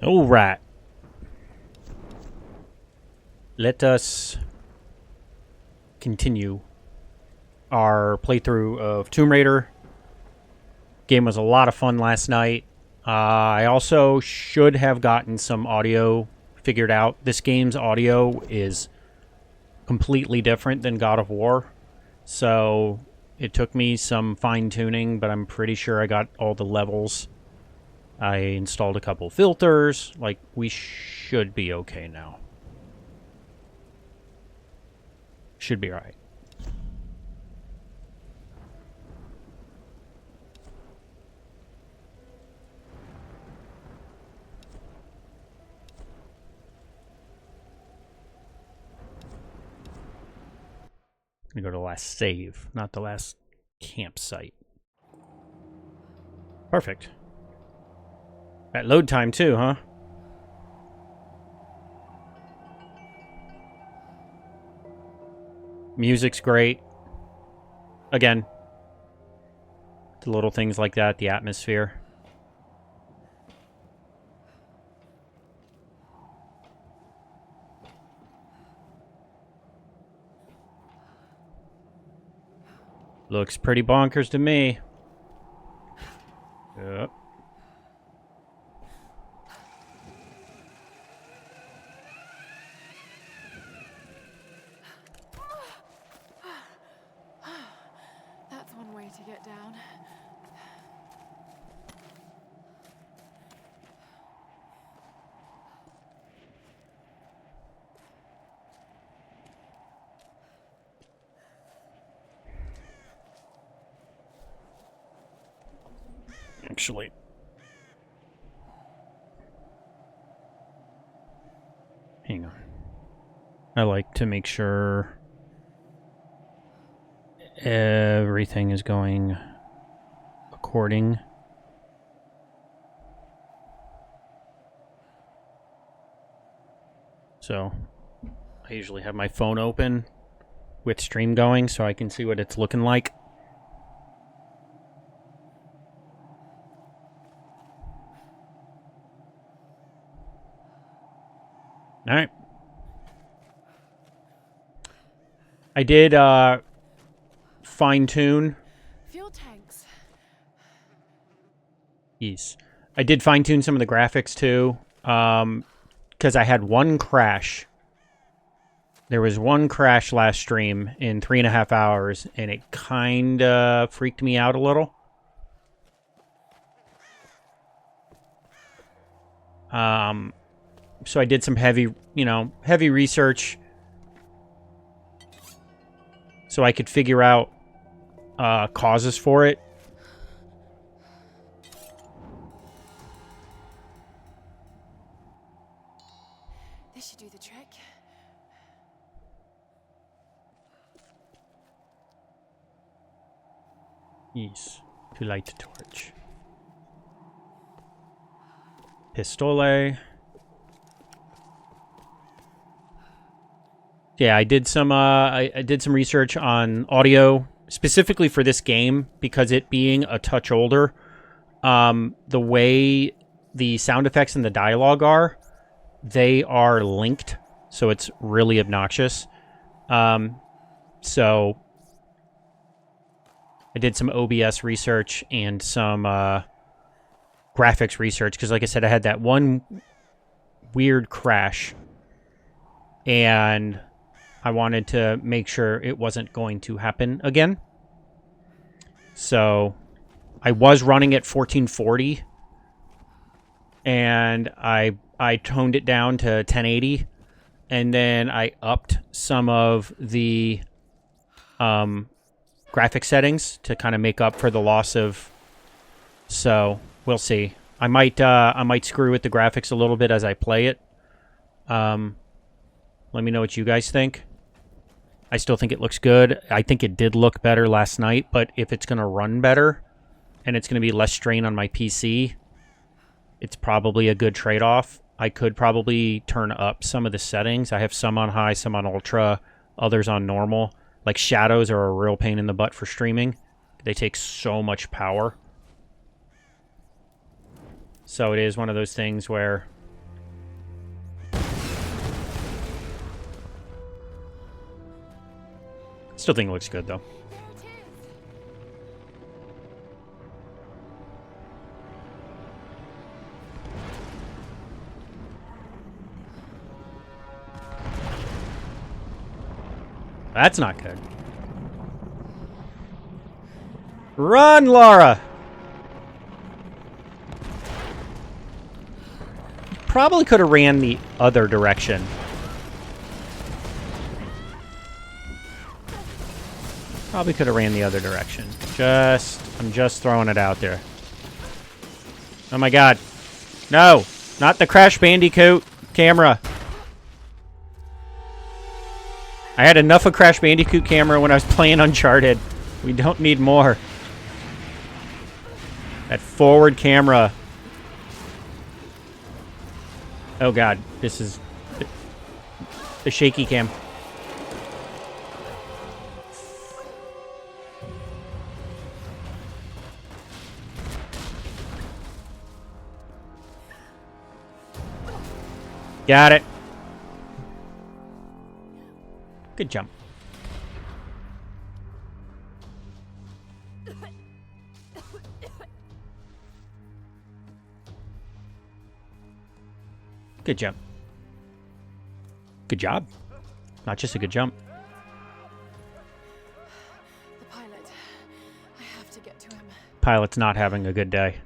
All right. Let us continue our playthrough of Tomb Raider. Game was a lot of fun last night. I also should have gotten some audio figured out. This game's audio is completely different than God of War. So it took me some fine tuning, but I'm pretty sure I got all the levels. I installed a couple filters. Like, we should be okay now. Should be alright. I'm gonna go to the last save, not the last campsite. Perfect. At load time too, huh? Music's great. Again, the little things like that, the atmosphere. Looks pretty bonkers to me. Yep. That's one way to get down. Actually. Hang on. I like to make sure everything is going according. So, I usually have my phone open with stream going so I can see what it's looking like. All right. I did fine tune. Fuel tanks. Yes. I did fine tune some of the graphics too. Because I had one crash. There was one crash last stream in 3.5 hours, and it kind of freaked me out a little. So I did some heavy research so I could figure out causes for it. This should do the trick. Yes, to light the torch. Pistole. Yeah, I did some I did some research on audio specifically for this game because it being a touch older, the way the sound effects and the dialogue are, they are linked, so it's really obnoxious. So I did some OBS research and some graphics research because, like I said, I had that one weird crash, and I wanted to make sure it wasn't going to happen again. So I was running at 1440, and I toned it down to 1080, and then I upped some of the graphic settings to kind of make up for the loss of. So we'll see. I might screw with the graphics a little bit as I play it. Let me know what you guys think. I still think it looks good. I think it did look better last night, but if it's going to run better and it's going to be less strain on my PC, it's probably a good trade-off. I could probably turn up some of the settings. I have some on high, some on ultra, others on normal. Like shadows are a real pain in the butt for streaming. They take so much power. So it is one of those things where Still think it looks good, though. There it is. That's not good. Run, Laura! Probably could have ran the other direction. Probably could have ran the other direction. I'm just throwing it out there. Oh my god. No! Not the Crash Bandicoot camera. I had enough of Crash Bandicoot camera when I was playing Uncharted. We don't need more. That forward camera. Oh god, this is the shaky cam. Got it. Good jump. Good jump. Good job. Not just a good jump. The pilot. I have to get to him. Pilot's not having a good day.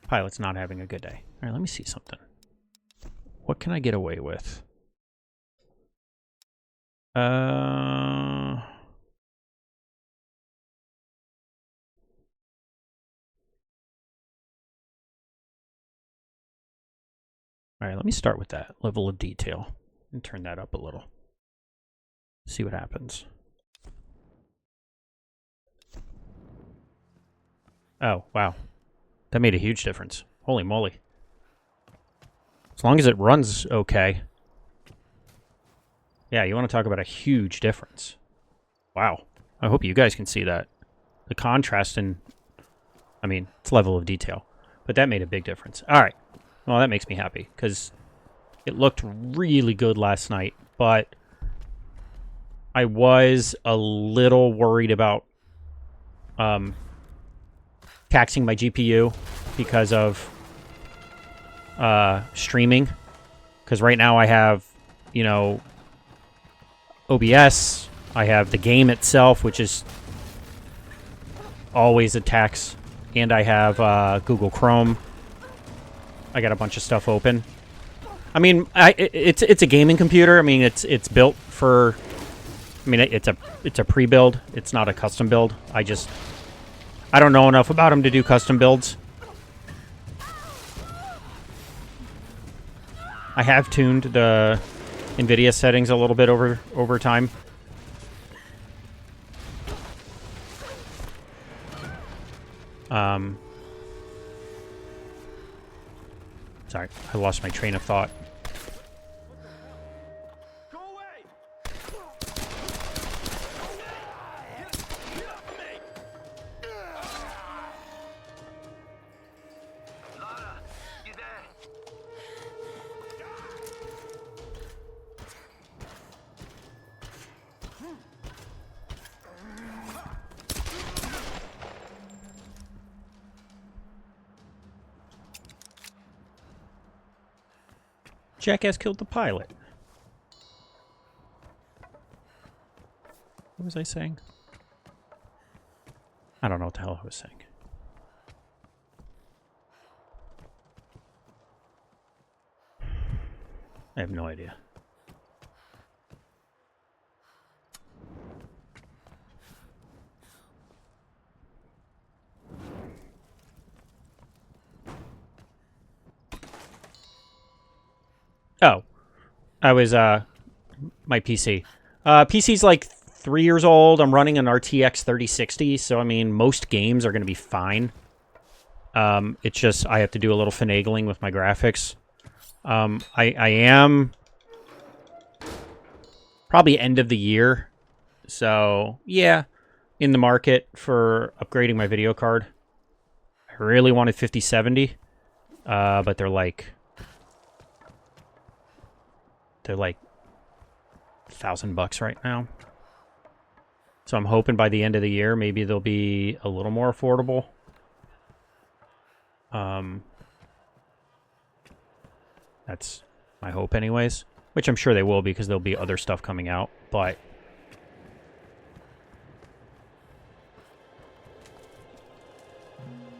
Pilot's not having a good day. All right, let me see something. What can I get away with? All right, let me start with that level of detail and turn that up a little. See what happens. Oh, wow. That made a huge difference. Holy moly. As long as it runs okay. Yeah, you want to talk about a huge difference. Wow. I hope you guys can see that. The contrast and, I mean, it's level of detail. But that made a big difference. All right. Well, that makes me happy because it looked really good last night. But I was a little worried about taxing my GPU because of streaming. Because right now I have, you know, OBS. I have the game itself, which is always a tax. And I have Google Chrome. I got a bunch of stuff open. I mean, it's a gaming computer. I mean, it's built for. I mean, it's a pre-build. It's not a custom build. I don't know enough about them to do custom builds. I have tuned the NVIDIA settings a little bit over time. Sorry, I lost my train of thought. Go away! Lara, you there? Jackass killed the pilot. What was I saying? I don't know what the hell I was saying. I have no idea. Oh, I was, my PC. PC's like 3 years old. I'm running an RTX 3060, so I mean, most games are going to be fine. It's just, I have to do a little finagling with my graphics. I am probably end of the year. So, yeah, in the market for upgrading my video card. I really wanted 5070, but they're like $1,000 right now. So I'm hoping by the end of the year, maybe they'll be a little more affordable. That's my hope anyways. Which I'm sure they will because there'll be other stuff coming out. But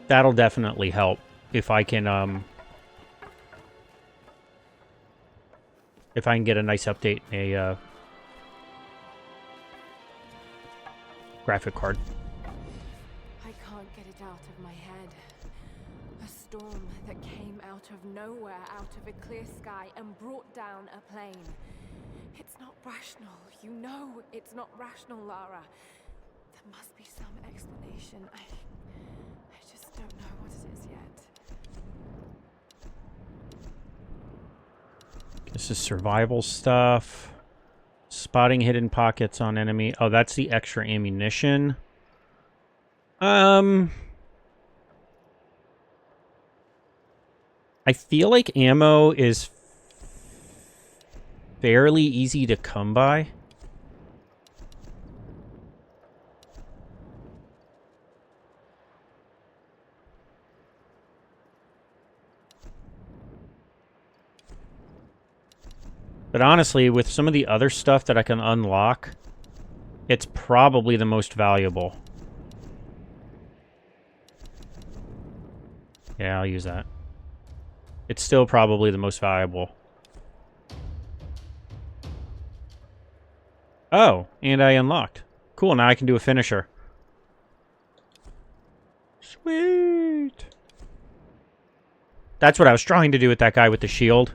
that'll definitely help if I can get a nice update in a graphic card. I can't get it out of my head. A storm that came out of nowhere, out of a clear sky, and brought down a plane. It's not rational. You know it's not rational, Lara. There must be some explanation. I just don't know what it is yet. This is survival stuff. Spotting hidden pockets on enemy. Oh, that's the extra ammunition. I feel like ammo is fairly easy to come by. But honestly, with some of the other stuff that I can unlock, it's probably the most valuable. Yeah, I'll use that. It's still probably the most valuable. Oh, and I unlocked. Cool, now I can do a finisher. Sweet. That's what I was trying to do with that guy with the shield.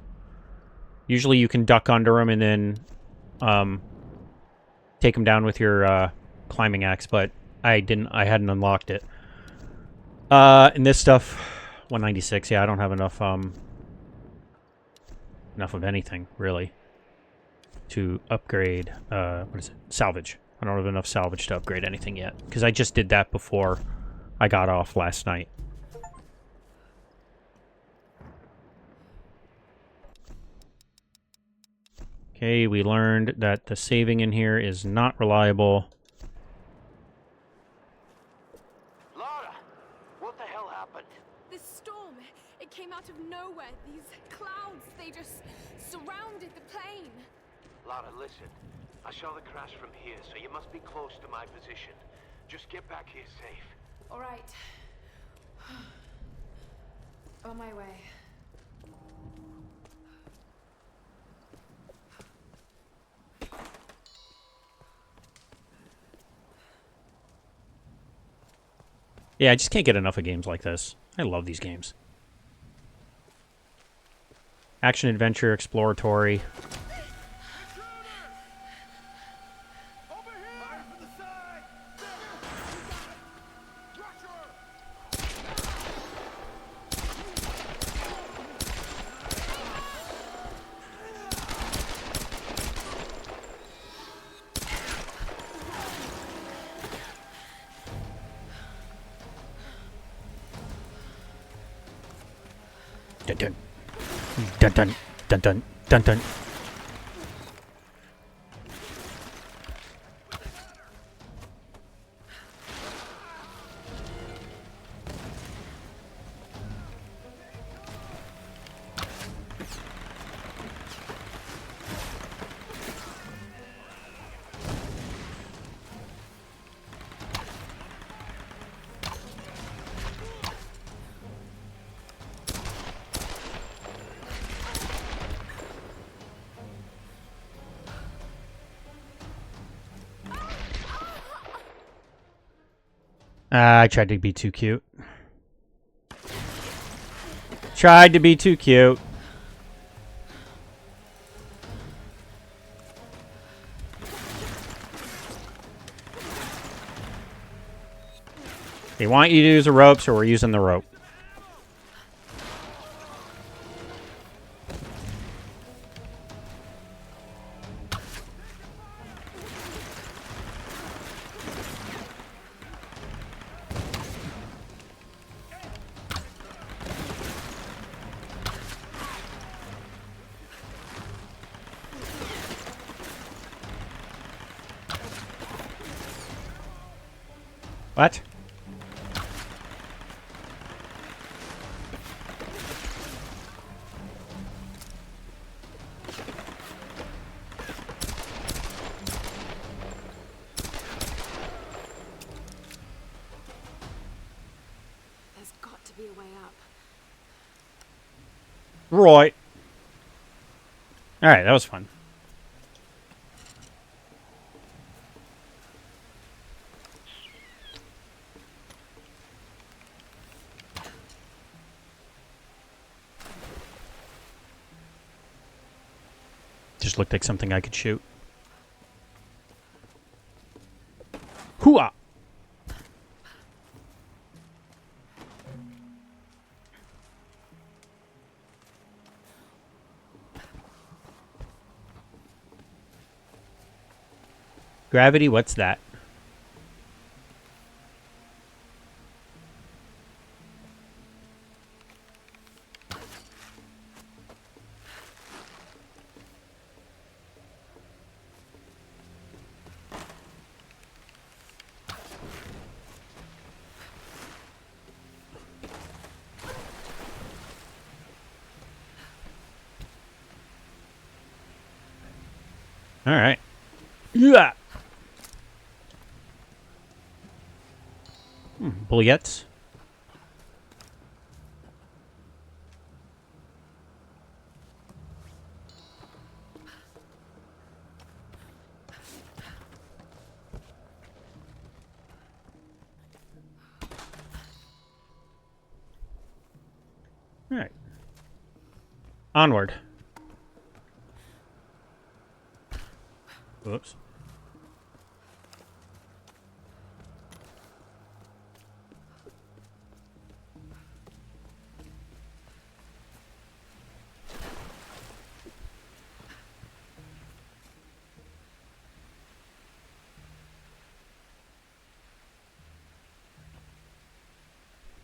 Usually you can duck under him and then take him down with your climbing axe, but I hadn't unlocked it. And this stuff, 196, yeah, I don't have enough of anything, really, to upgrade, what is it? Salvage. I don't have enough salvage to upgrade anything yet, because I just did that before I got off last night. Okay, we learned that the saving in here is not reliable. Lara, what the hell happened? This storm, it came out of nowhere. These clouds, they just surrounded the plane. Lara, listen. I saw the crash from here, so you must be close to my position. Just get back here safe. All right. On my way. Yeah, I just can't get enough of games like this. I love these games. Action, adventure, exploratory. Dun dun. Dun dun. Dun dun. Dun dun. I tried to be too cute. Tried to be too cute. They want you to use the rope, so we're using the rope. What? There's got to be a way up. Right. Alright, that was fun. Just looked like something I could shoot. Hooah! Gravity, what's that? Alright. Yeah. Bullets. Alright. Onward. Whoops.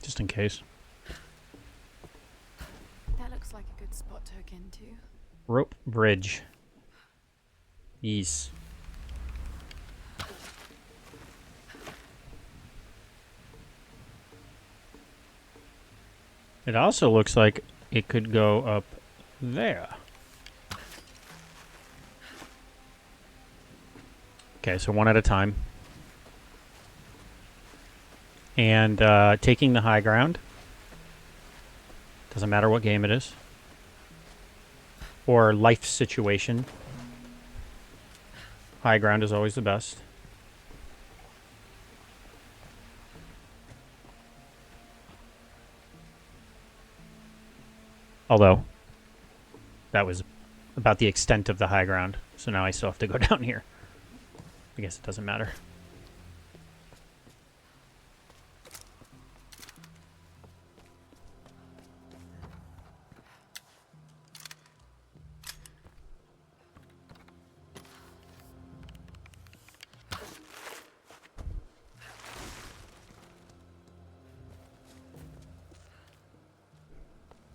Just in case. That looks like a good spot to hook into. Rope bridge. Yes. It also looks like it could go up there. Okay, so one at a time. And taking the high ground. Doesn't matter what game it is. Or life situation. High ground is always the best. Although, that was about the extent of the high ground. So now I still have to go down here. I guess it doesn't matter.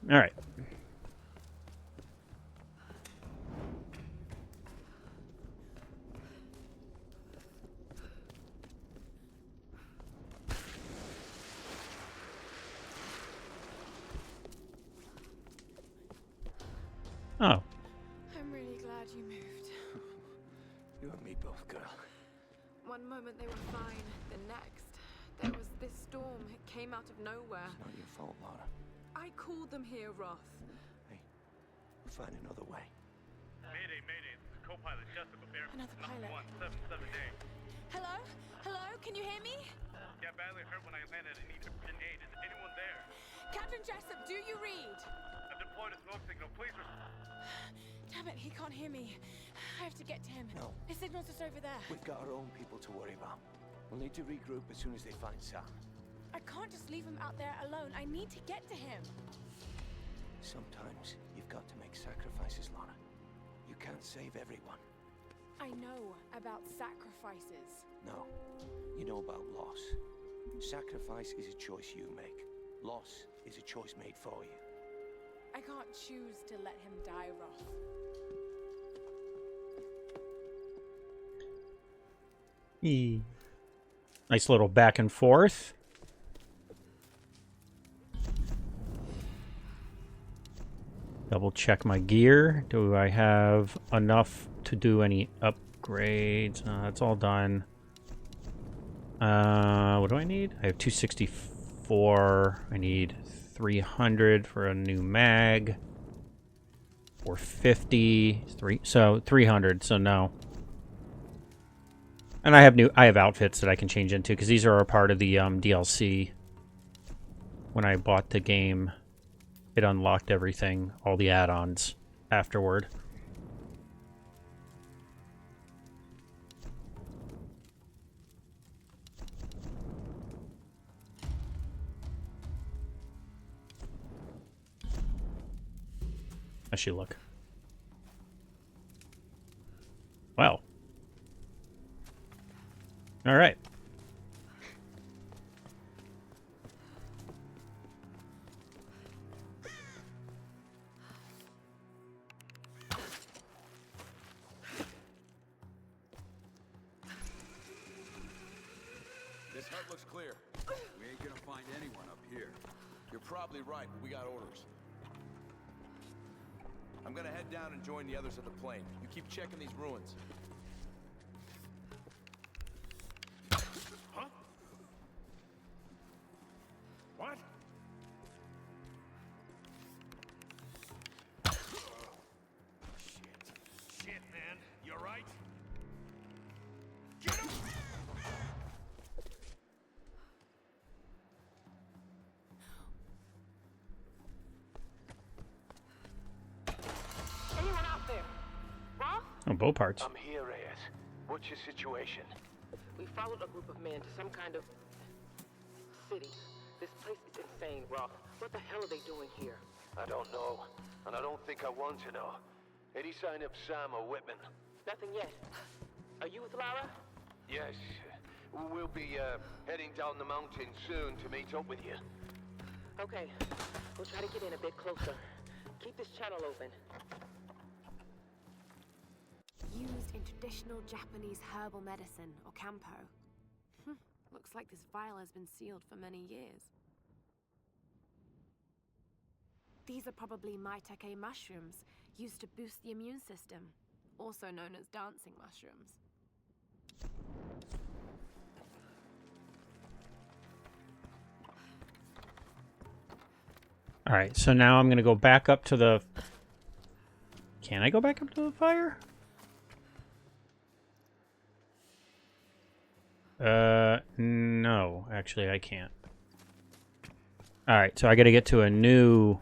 All right. Oh. I'm really glad you moved. You and me both, girl. One moment they were fine, the next, there was this storm. It came out of nowhere. It's not your fault, Lara. I called them here, Roth. Hey, we'll find another way. Mayday, mayday. This is co-pilot Jessica Bear. Another pilot. 177A. Hello? Hello? Can you hear me? Got badly hurt when I landed and needed urgent aid. Is anyone there? Captain Jessup, do you read? I've deployed a smoke signal. Please Damn it, he can't hear me. I have to get to him. No. His signal's just over there. We've got our own people to worry about. We'll need to regroup as soon as they find Sam. I can't just leave him out there alone. I need to get to him. Sometimes you've got to make sacrifices, Lara. You can't save everyone. I know about sacrifices. No, you know about loss. Sacrifice is a choice you make. Loss is a choice made for you. I can't choose to let him die, Roth. Nice little back and forth. Double check my gear. Do I have enough to do any upgrades? That's all done. What do I need? I have 264. I need 300 for a new mag. 450. So 300. So no. And I have outfits that I can change into because these are a part of the DLC. When I bought the game, it unlocked everything, all the add-ons afterward. How she look? Well. All right. This hut looks clear. We ain't gonna find anyone up here. You're probably right, but we got orders. I'm gonna head down and join the others at the plane. You keep checking these ruins. Huh? What? Shit, man. You alright? Get him! Anyone out there? Roth? Oh, bow parts. I'm here, Reyes. What's your situation? We followed a group of men to some kind of city. This place is insane, Roth. What the hell are they doing here? I don't know, and I don't think I want to know. Any sign of Sam or Whitman? Nothing yet. Are you with Lara? Yes. We'll be heading down the mountain soon to meet up with you. Okay. We'll try to get in a bit closer. Keep this channel open. Used in traditional Japanese herbal medicine, or campo. Looks like this vial has been sealed for many years. These are probably maitake mushrooms, used to boost the immune system, also known as dancing mushrooms. All right, so now I'm going to go back up to the... Can I go back up to the fire? No, actually I can't. All right, so I got to get to a new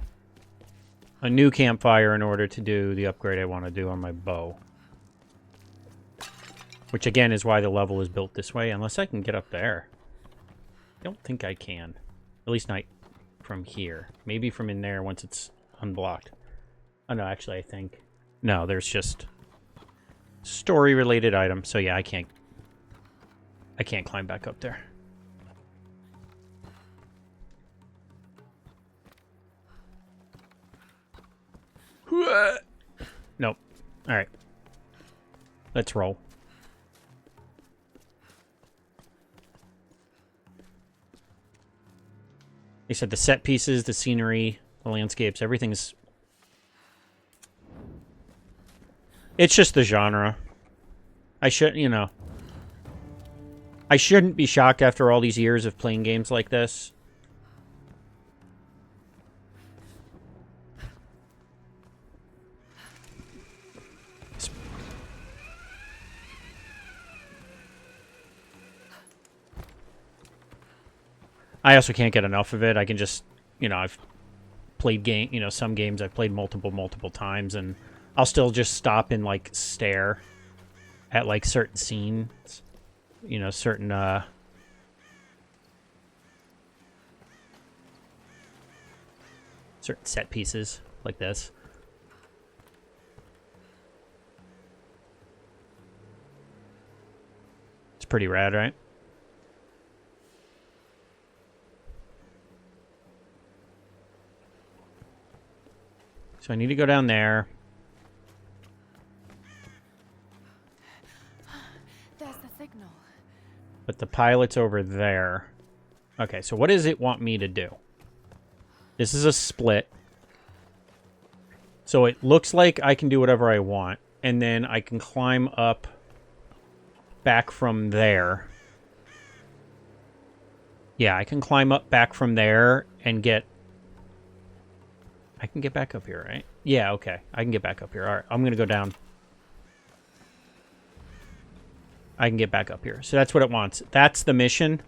campfire in order to do the upgrade I want to do on my bow. Which again is why the level is built this way, unless I can get up there. I don't think I can. At least not from here. Maybe from in there once it's unblocked. Oh no, actually I think... No, there's just story-related items. So yeah, I can't climb back up there. Nope. All right. Let's roll. They said the set pieces, the scenery, the landscapes, everything's... It's just the genre. I shouldn't be shocked after all these years of playing games like this. I also can't get enough of it. I can just, I've played some games I've played multiple times, and I'll still just stop and like stare at like certain scenes, certain certain set pieces like this. It's pretty rad, right? So I need to go down there. There's the signal. It must be the Japanese. They must be heading for the city. Let's get in. Lara, you with me? Yeah, I'm with you. What's the plan? We're going to But the pilot's over there. Okay, so what does it want me to do? This is a split. So it looks like I can do whatever I want. And then I can climb up back from there. Yeah, I can climb up back from there and get... I can get back up here, right? Yeah, okay. I can get back up here. All right, I'm going to go down. I can get back up here. So that's what it wants. That's the mission.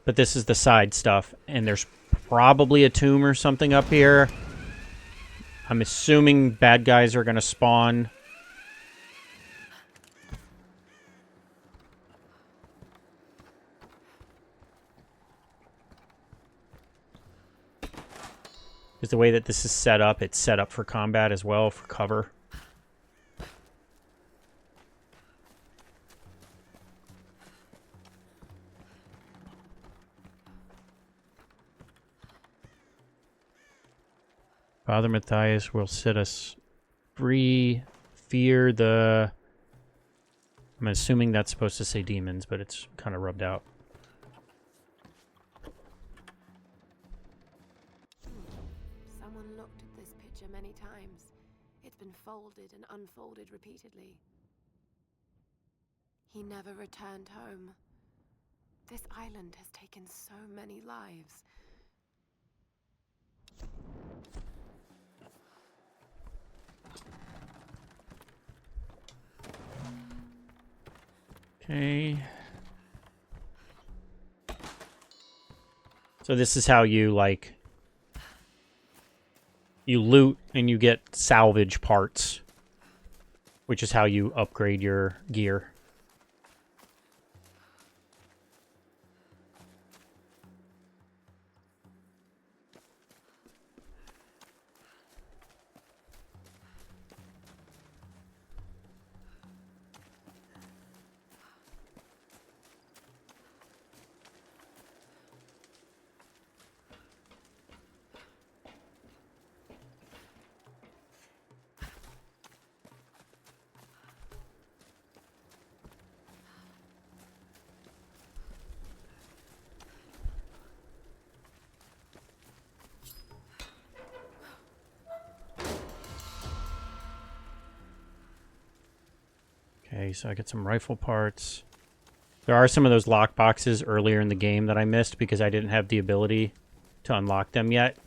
But this is the side stuff. And there's probably a tomb or something up here. I'm assuming bad guys are going to spawn. Because the way that this is set up, it's set up for combat as well, for cover. Father Matthias will set us free. Fear the... I'm assuming that's supposed to say demons, but it's kind of rubbed out. Someone looked at this picture many times. It's been folded and unfolded repeatedly. He never returned home. This island has taken so many lives. Okay. So this is how you, like... You loot and you get salvage parts. Which is how you upgrade your gear. Okay, so I get some rifle parts. There are some of those lock boxes earlier in the game that I missed because I didn't have the ability to unlock them yet.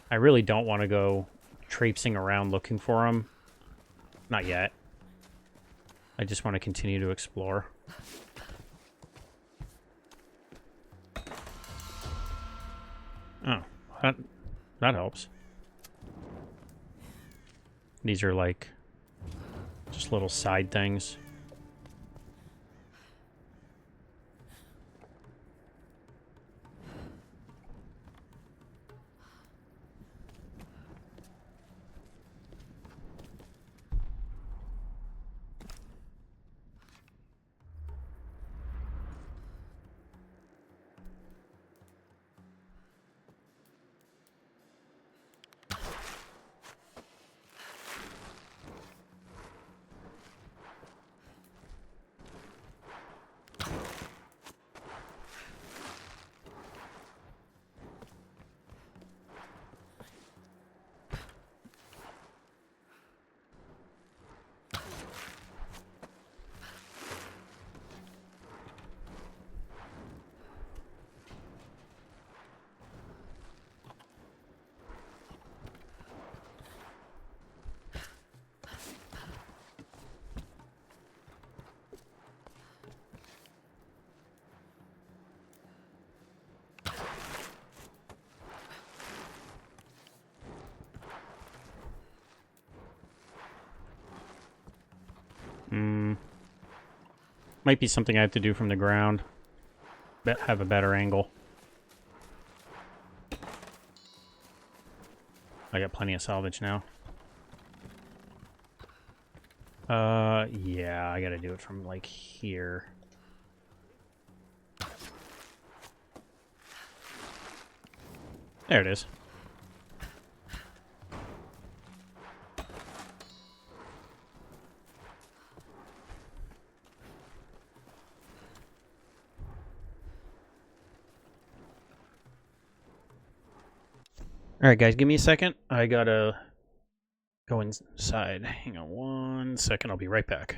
I really don't want to go traipsing around looking for them. Not yet. I just want to continue to explore. Oh, that helps. These are like just little side things. Might be something I have to do from the ground. Have a better angle. I got plenty of salvage now. Yeah, I gotta do it from, like, here. There it is. All right, guys, give me a second. I gotta go inside. Hang on 1 second. I'll be right back.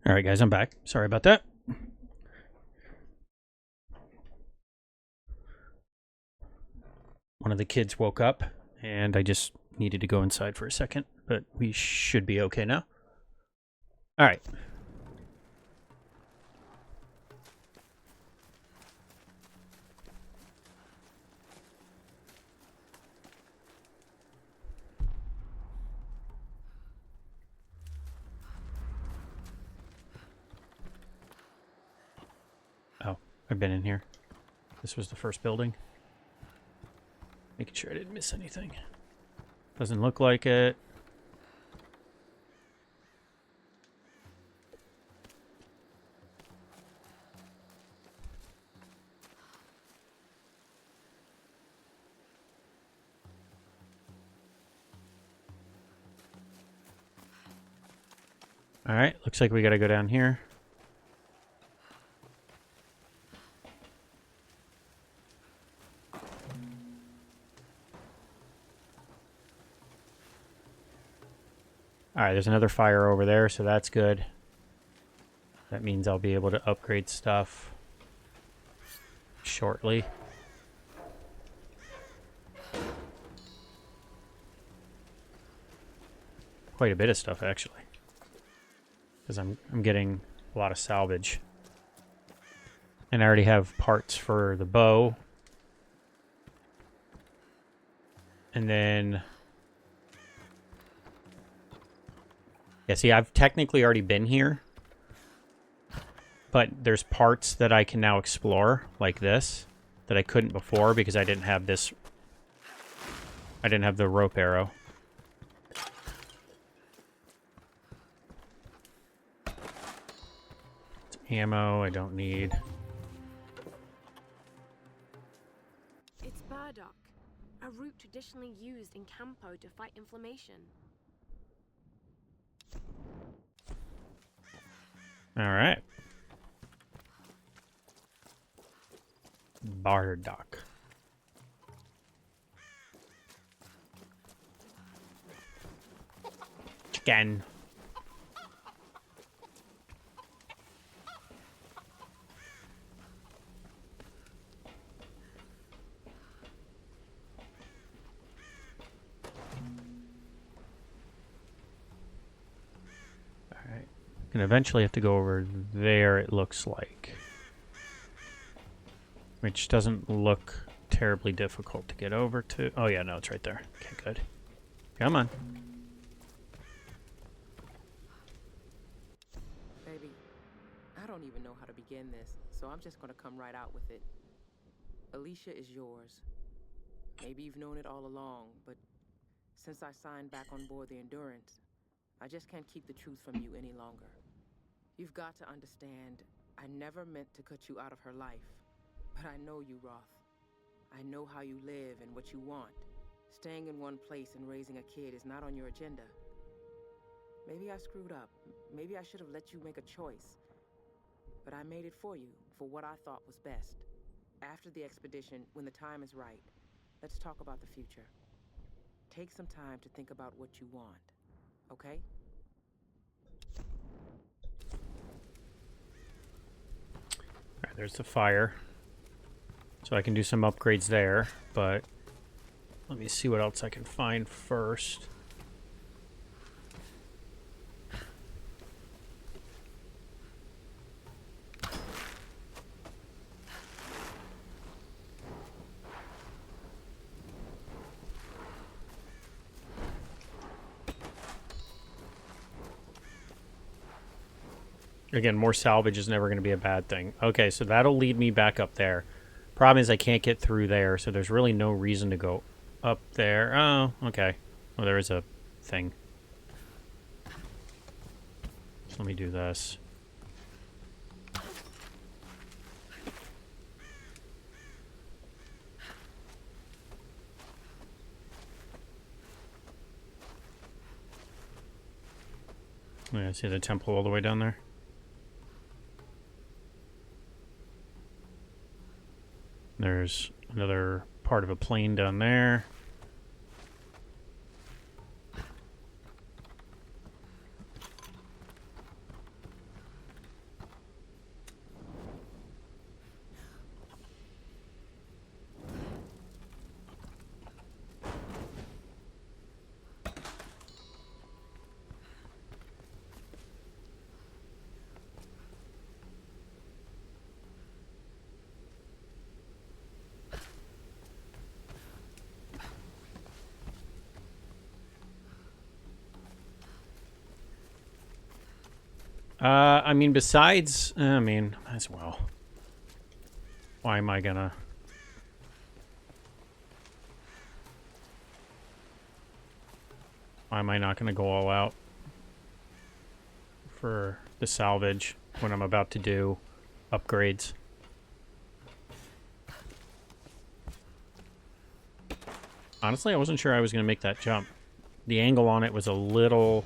All right, guys, I'm back. Sorry about that. One of the kids woke up, and I just needed to go inside for a second, but we should be okay now. All right. Oh, I've been in here. This was the first building. Making sure I didn't miss anything. Doesn't look like it. All right, looks like we gotta go down here. All right, there's another fire over there, so that's good. That means I'll be able to upgrade stuff shortly. Quite a bit of stuff, actually. Because I'm getting a lot of salvage. And I already have parts for the bow. And then... yeah, see, I've technically already been here. But there's parts that I can now explore, like this, that I couldn't before because I didn't have this... I didn't have the rope arrow. Ammo I don't need. It's burdock, a root traditionally used in Campo to fight inflammation. All right. Bardock. Chicken. Alright. And eventually have to go over there, it looks like. Which doesn't look terribly difficult to get over to. Oh yeah, no, it's right there. Okay, good. Come on. Baby, I don't even know how to begin this, so I'm just gonna come right out with it. Alicia is yours. Maybe you've known it all along, but since I signed back on board the Endurance, I just can't keep the truth from you any longer. You've got to understand, I never meant to cut you out of her life. But I know you, Roth. I know how you live and what you want. Staying in one place and raising a kid is not on your agenda. Maybe I screwed up. Maybe I should have let you make a choice. But I made it for you, for what I thought was best. After the expedition, when the time is right, let's talk about the future. Take some time to think about what you want, okay? Alright, there's the fire. So I can do some upgrades there, but let me see what else I can find first. Again, more salvage is never going to be a bad thing. Okay, so that'll lead me back up there. Problem is I can't get through there, so there's really no reason to go up there. Oh, okay. Well, there is a thing. So let me do this. Yeah, see the temple all the way down there? There's another part of a plane down there. I mean, besides... I mean, as well. Why am I gonna... Why am I not gonna go all out for the salvage when I'm about to do upgrades? Honestly, I wasn't sure I was gonna make that jump. The angle on it was a little...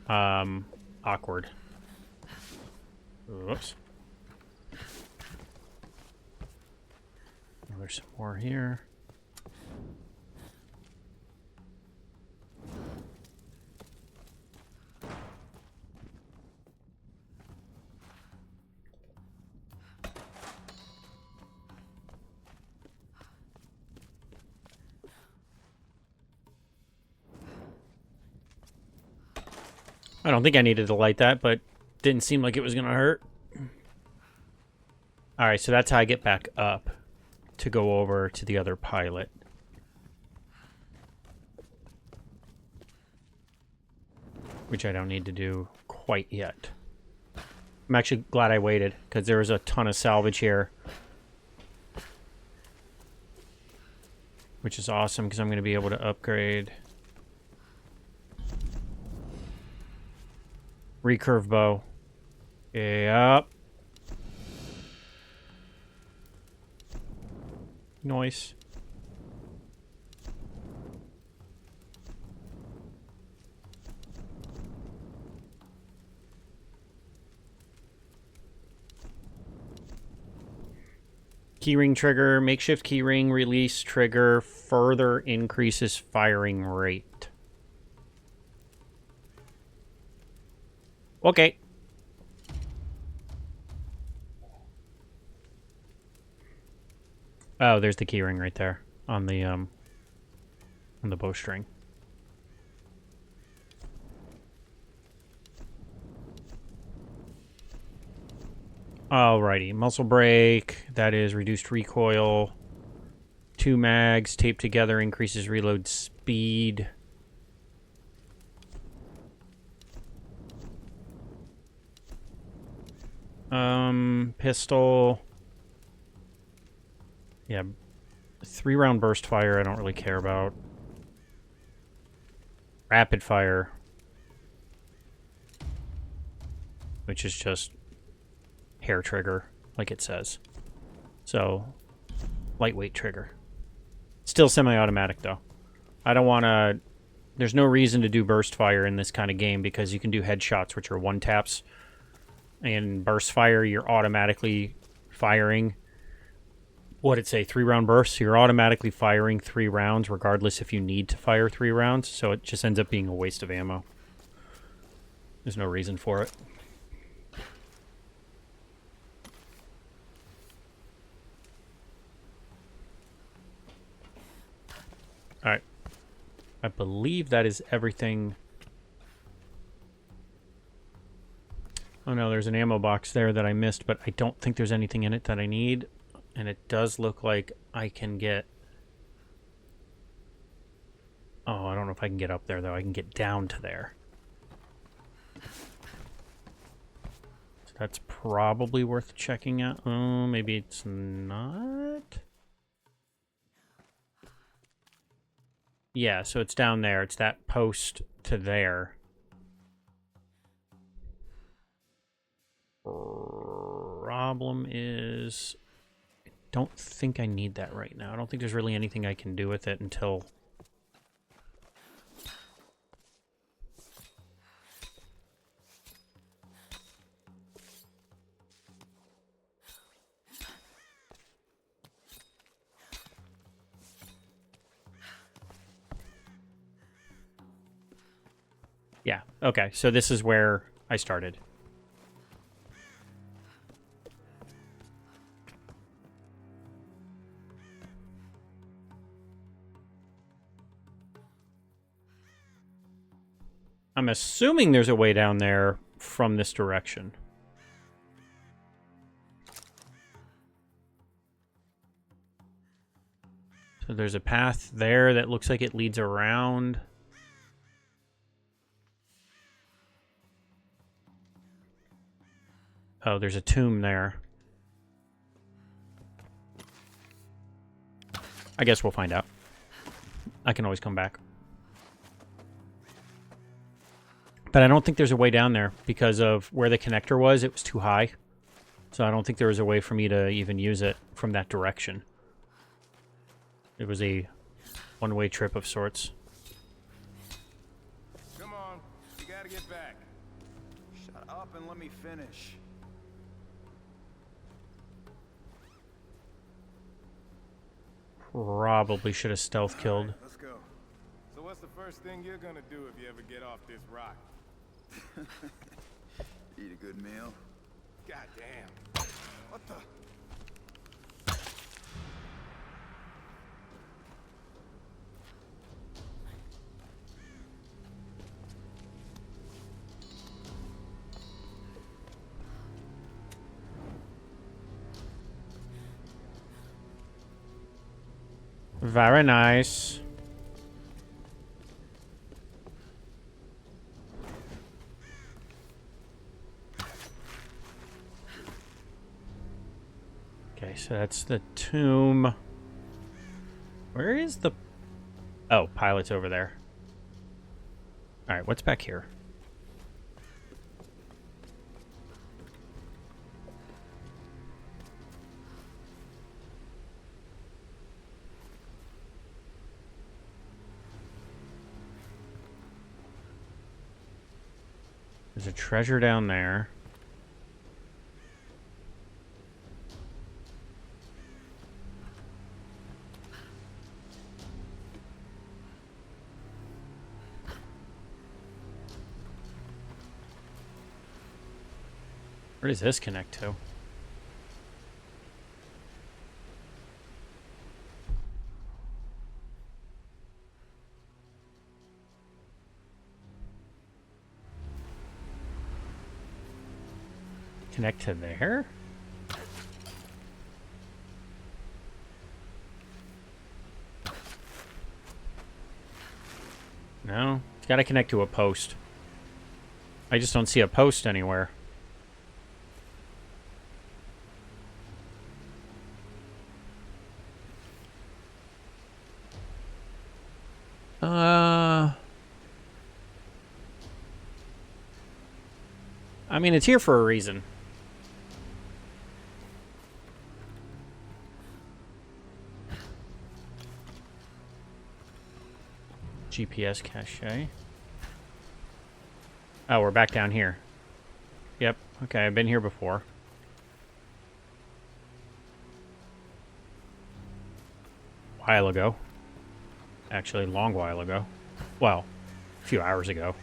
awkward. Whoops. Oh, there's some more here. I don't think I needed to light that, but didn't seem like it was going to hurt. Alright, so that's how I get back up to go over to the other pilot. Which I don't need to do quite yet. I'm actually glad I waited, because there was a ton of salvage here. Which is awesome, because I'm going to be able to upgrade... Recurve bow. Yep. Nice. Keyring trigger, makeshift keyring release trigger further increases firing rate. Okay. Oh, there's the keyring right there on the bowstring. Alrighty, muzzle brake, that is reduced recoil. 2 mags taped together increases reload speed. Pistol. Yeah, 3-round burst fire I don't really care about. Rapid fire. Which is just hair trigger, like it says. So, lightweight trigger. Still semi-automatic, though. I don't want to... There's no reason to do burst fire in this kind of game because you can do headshots, which are one-taps. And burst fire, you're automatically firing... What'd it say? 3-round bursts? So you're automatically firing 3 rounds, regardless if you need to fire 3 rounds. So it just ends up being a waste of ammo. There's no reason for it. Alright. I believe that is everything. Oh no, there's an ammo box there that I missed, but I don't think there's anything in it that I need. And it does look like I can get... Oh, I don't know if I can get up there, though. I can get down to there. So that's probably worth checking out. Oh, maybe it's not? Yeah, so it's down there. It's that post to there. Problem is... don't think I need that right now. I don't think there's really anything I can do with it until... Yeah, okay. So this is where I started. I'm assuming there's a way down there from this direction. So there's a path there that looks like it leads around. Oh, there's a tomb there. I guess we'll find out. I can always come back. But I don't think there's a way down there because of where the connector was. It was too high. So I don't think there was a way for me to even use it from that direction. It was a one-way trip of sorts. Come on, you gotta get back. Shut up and let me finish. Probably should have stealth killed. Right, let's go. So what's the first thing you're gonna do if you ever get off this rock? Eat a good meal. God damn. What the? Very nice. Okay, so that's the tomb. Where is the... Oh, pilot's over there. Alright, what's back here? There's a treasure down there. Where does this connect to? Connect to there? No, it's got to connect to a post. I just don't see a post anywhere. I mean, it's here for a reason. GPS cache. Oh, we're back down here. Yep. Okay, I've been here before. While ago. Actually, a long while ago. Well, a few hours ago.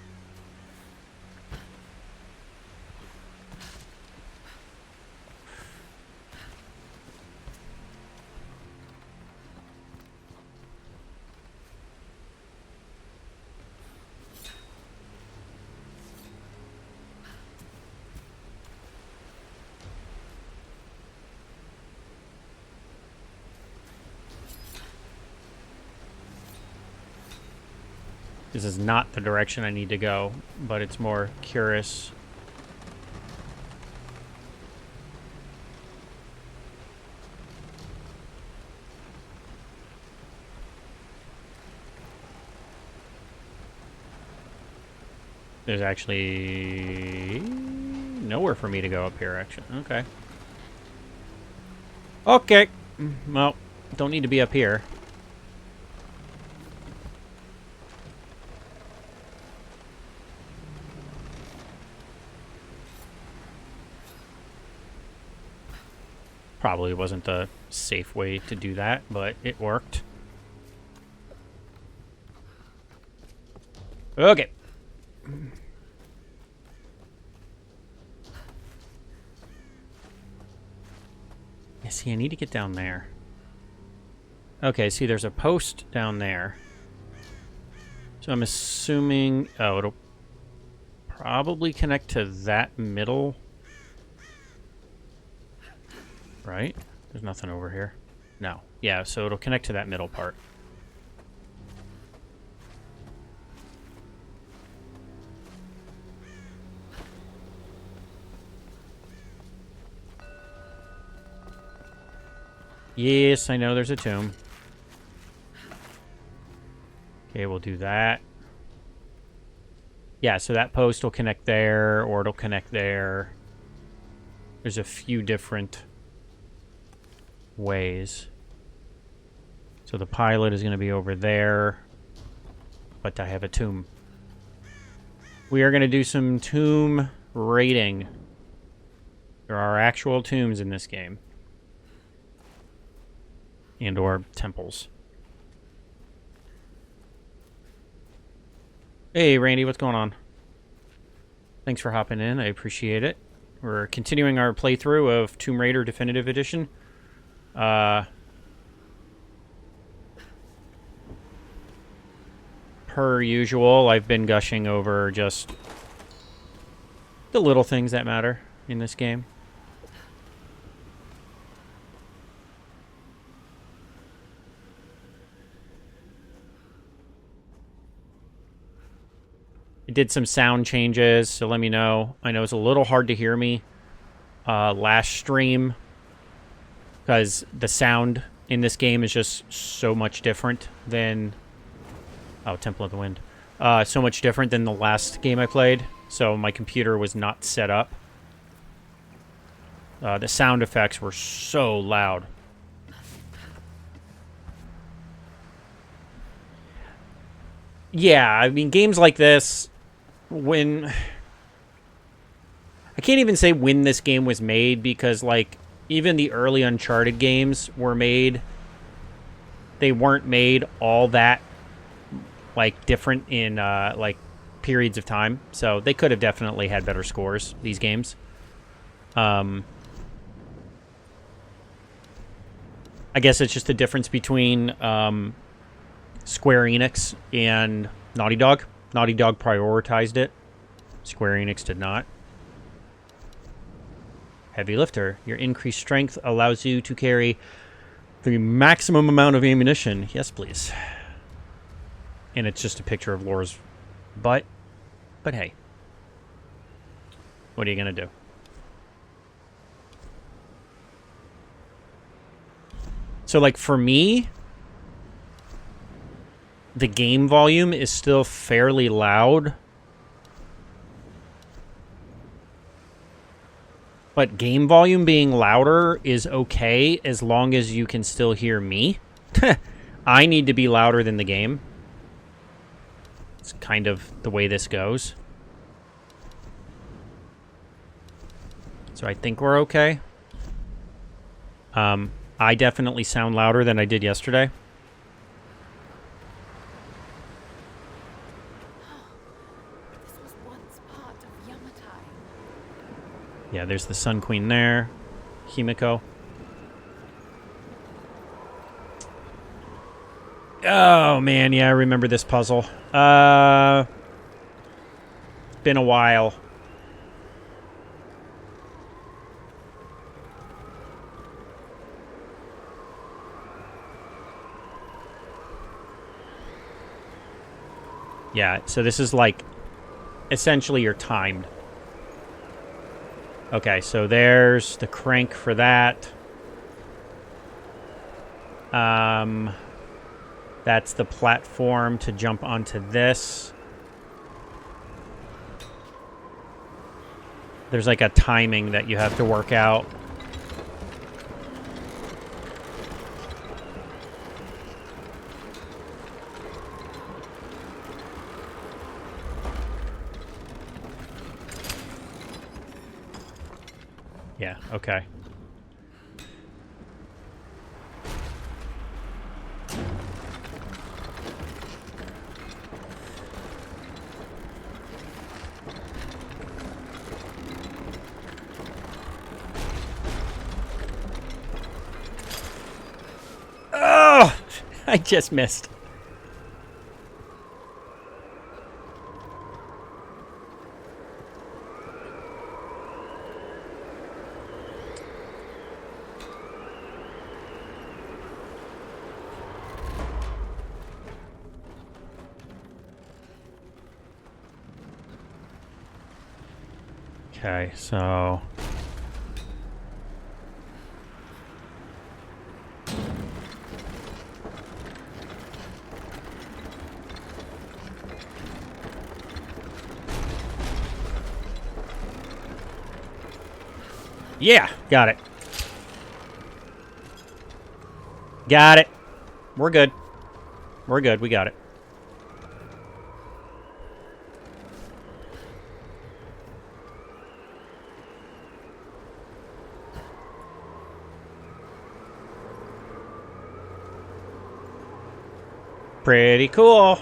This is not the direction I need to go, but it's more curious. There's actually nowhere for me to go up here, actually. Okay. Okay. Well, don't need to be up here. Probably wasn't the safe way to do that, but it worked. Okay. Yeah, see, I need to get down there. Okay, see, there's a post down there. So I'm assuming... Oh, it'll probably connect to that middle... Right? There's nothing over here. No. Yeah, so it'll connect to that middle part. Yes, I know there's a tomb. Okay, we'll do that. Yeah, so that post will connect there, or it'll connect there. There's a few different ways. So the pilot is going to be over there, but I have a tomb. We are going to do some tomb raiding. There are actual tombs in this game. And or temples. Hey, Randy, what's going on? Thanks for hopping in. I appreciate it. We're continuing our playthrough of Tomb Raider Definitive Edition. Per usual, I've been gushing over just the little things that matter in this game. I did some sound changes, so let me know. I know it's a little hard to hear me last stream because the sound in this game is just so much different than... Oh, Temple of the Wind. So much different than the last game I played, so my computer was not set up. The sound effects were so loud. Yeah, I mean, games like this... When I can't even say when this game was made, because like even the early Uncharted games were made, they weren't made all that like different in like periods of time, so they could have definitely had better scores, these games. I guess it's just the difference between Square Enix and Naughty Dog. Naughty Dog prioritized it. Square Enix did not. Heavy lifter. Your increased strength allows you to carry the maximum amount of ammunition. Yes, please. And it's just a picture of Laura's butt. But hey. What are you going to do? So, like, for me... The game volume is still fairly loud. But game volume being louder is okay as long as you can still hear me. I need to be louder than the game. It's kind of the way this goes. So I think we're okay. I definitely sound louder than I did yesterday. Yeah, there's the Sun Queen there. Himiko. Oh, man, yeah, I remember this puzzle. Been a while. Yeah, so this is like, essentially you're timed. Okay, so there's the crank for that. That's the platform to jump onto this. There's like a timing that you have to work out. Yeah, okay. Oh! I just missed. Okay, so... Yeah, got it. Got it. We're good. We're good. We got it. Pretty cool.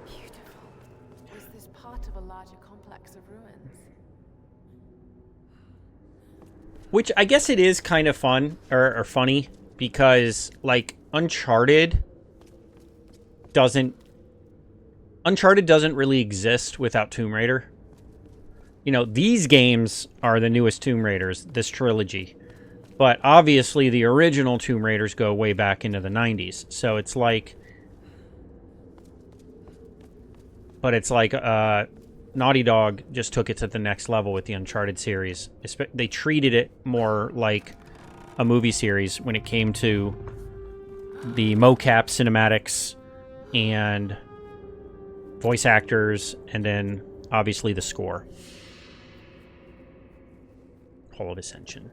Beautiful. Was this part of a larger complex of ruins? Which I guess it is kind of fun, or funny, because, like, Uncharted doesn't really exist without Tomb Raider. You know, these games are the newest Tomb Raiders, this trilogy. But obviously the original Tomb Raiders go way back into the 90s. So it's like... But it's like, Naughty Dog just took it to the next level with the Uncharted series. They treated it more like a movie series when it came to the mocap cinematics and voice actors, and then obviously the score. Hall of Ascension.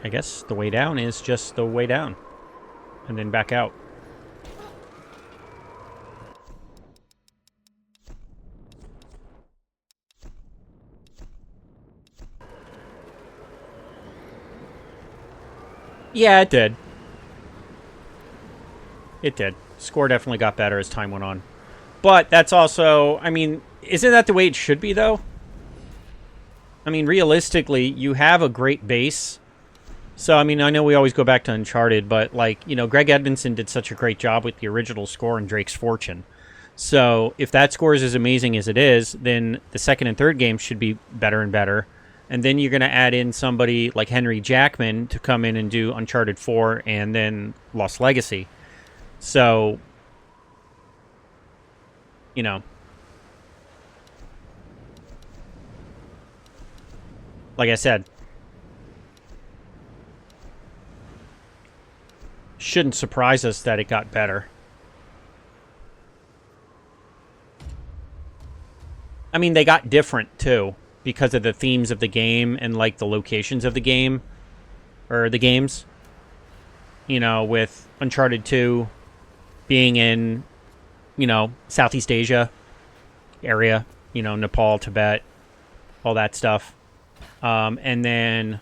I guess the way down is just the way down. And then back out. Yeah, it did. It did. Score definitely got better as time went on. But that's also, I mean, isn't that the way it should be, though? I mean, realistically, you have a great base. So, I mean, I know we always go back to Uncharted, but, like, you know, Greg Edmonson did such a great job with the original score in Drake's Fortune. So, if that score is as amazing as it is, then the second and third games should be better and better. And then you're going to add in somebody like Henry Jackman to come in and do Uncharted 4 and then Lost Legacy. So, you know, like I said, shouldn't surprise us that it got better. I mean, they got different, too, because of the themes of the game and, like, the locations of the game, or the games. You know, with Uncharted 2 being in, you know, Southeast Asia area, you know, Nepal, Tibet, all that stuff. And then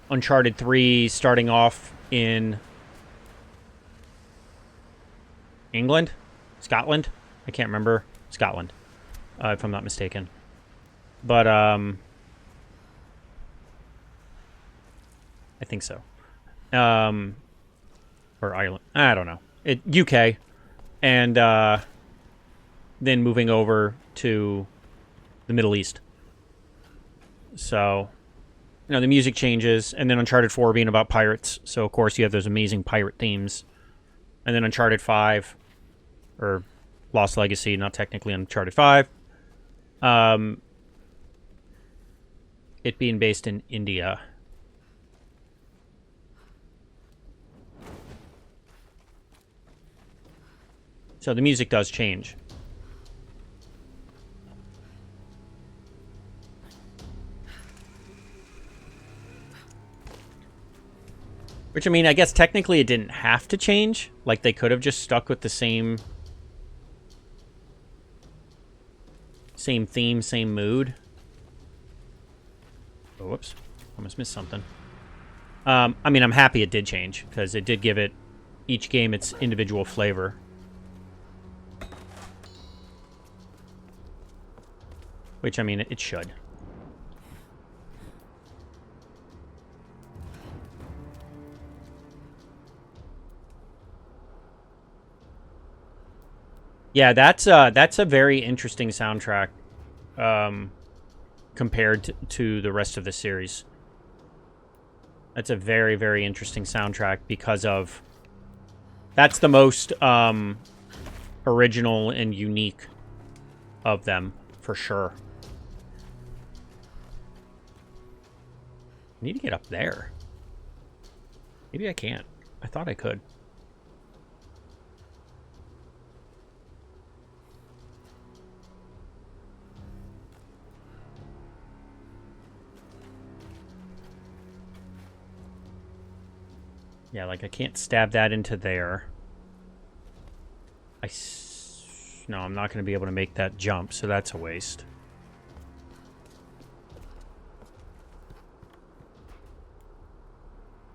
Uncharted 3 starting off in England? Scotland? I can't remember. Scotland, if I'm not mistaken. But, I think so. Or Ireland. I don't know. UK. And, then moving over to the Middle East. So, you know, the music changes. And then Uncharted 4 being about pirates. So, of course, you have those amazing pirate themes. And then Uncharted 5, or Lost Legacy, not technically Uncharted 5. It being based in India. So the music does change. Which, I mean, I guess technically it didn't have to change. Like, they could have just stuck with the same theme, same mood. Oh, whoops. Almost missed something. I mean, I'm happy it did change, because it did give it, each game, its individual flavor. Which, I mean, it should. Yeah, that's a very interesting soundtrack, compared to the rest of the series. That's a very, very interesting soundtrack because of... That's the most original and unique of them, for sure. I need to get up there. Maybe I can't. I thought I could. Yeah, like I can't stab that into there. No, I'm not going to be able to make that jump, so that's a waste.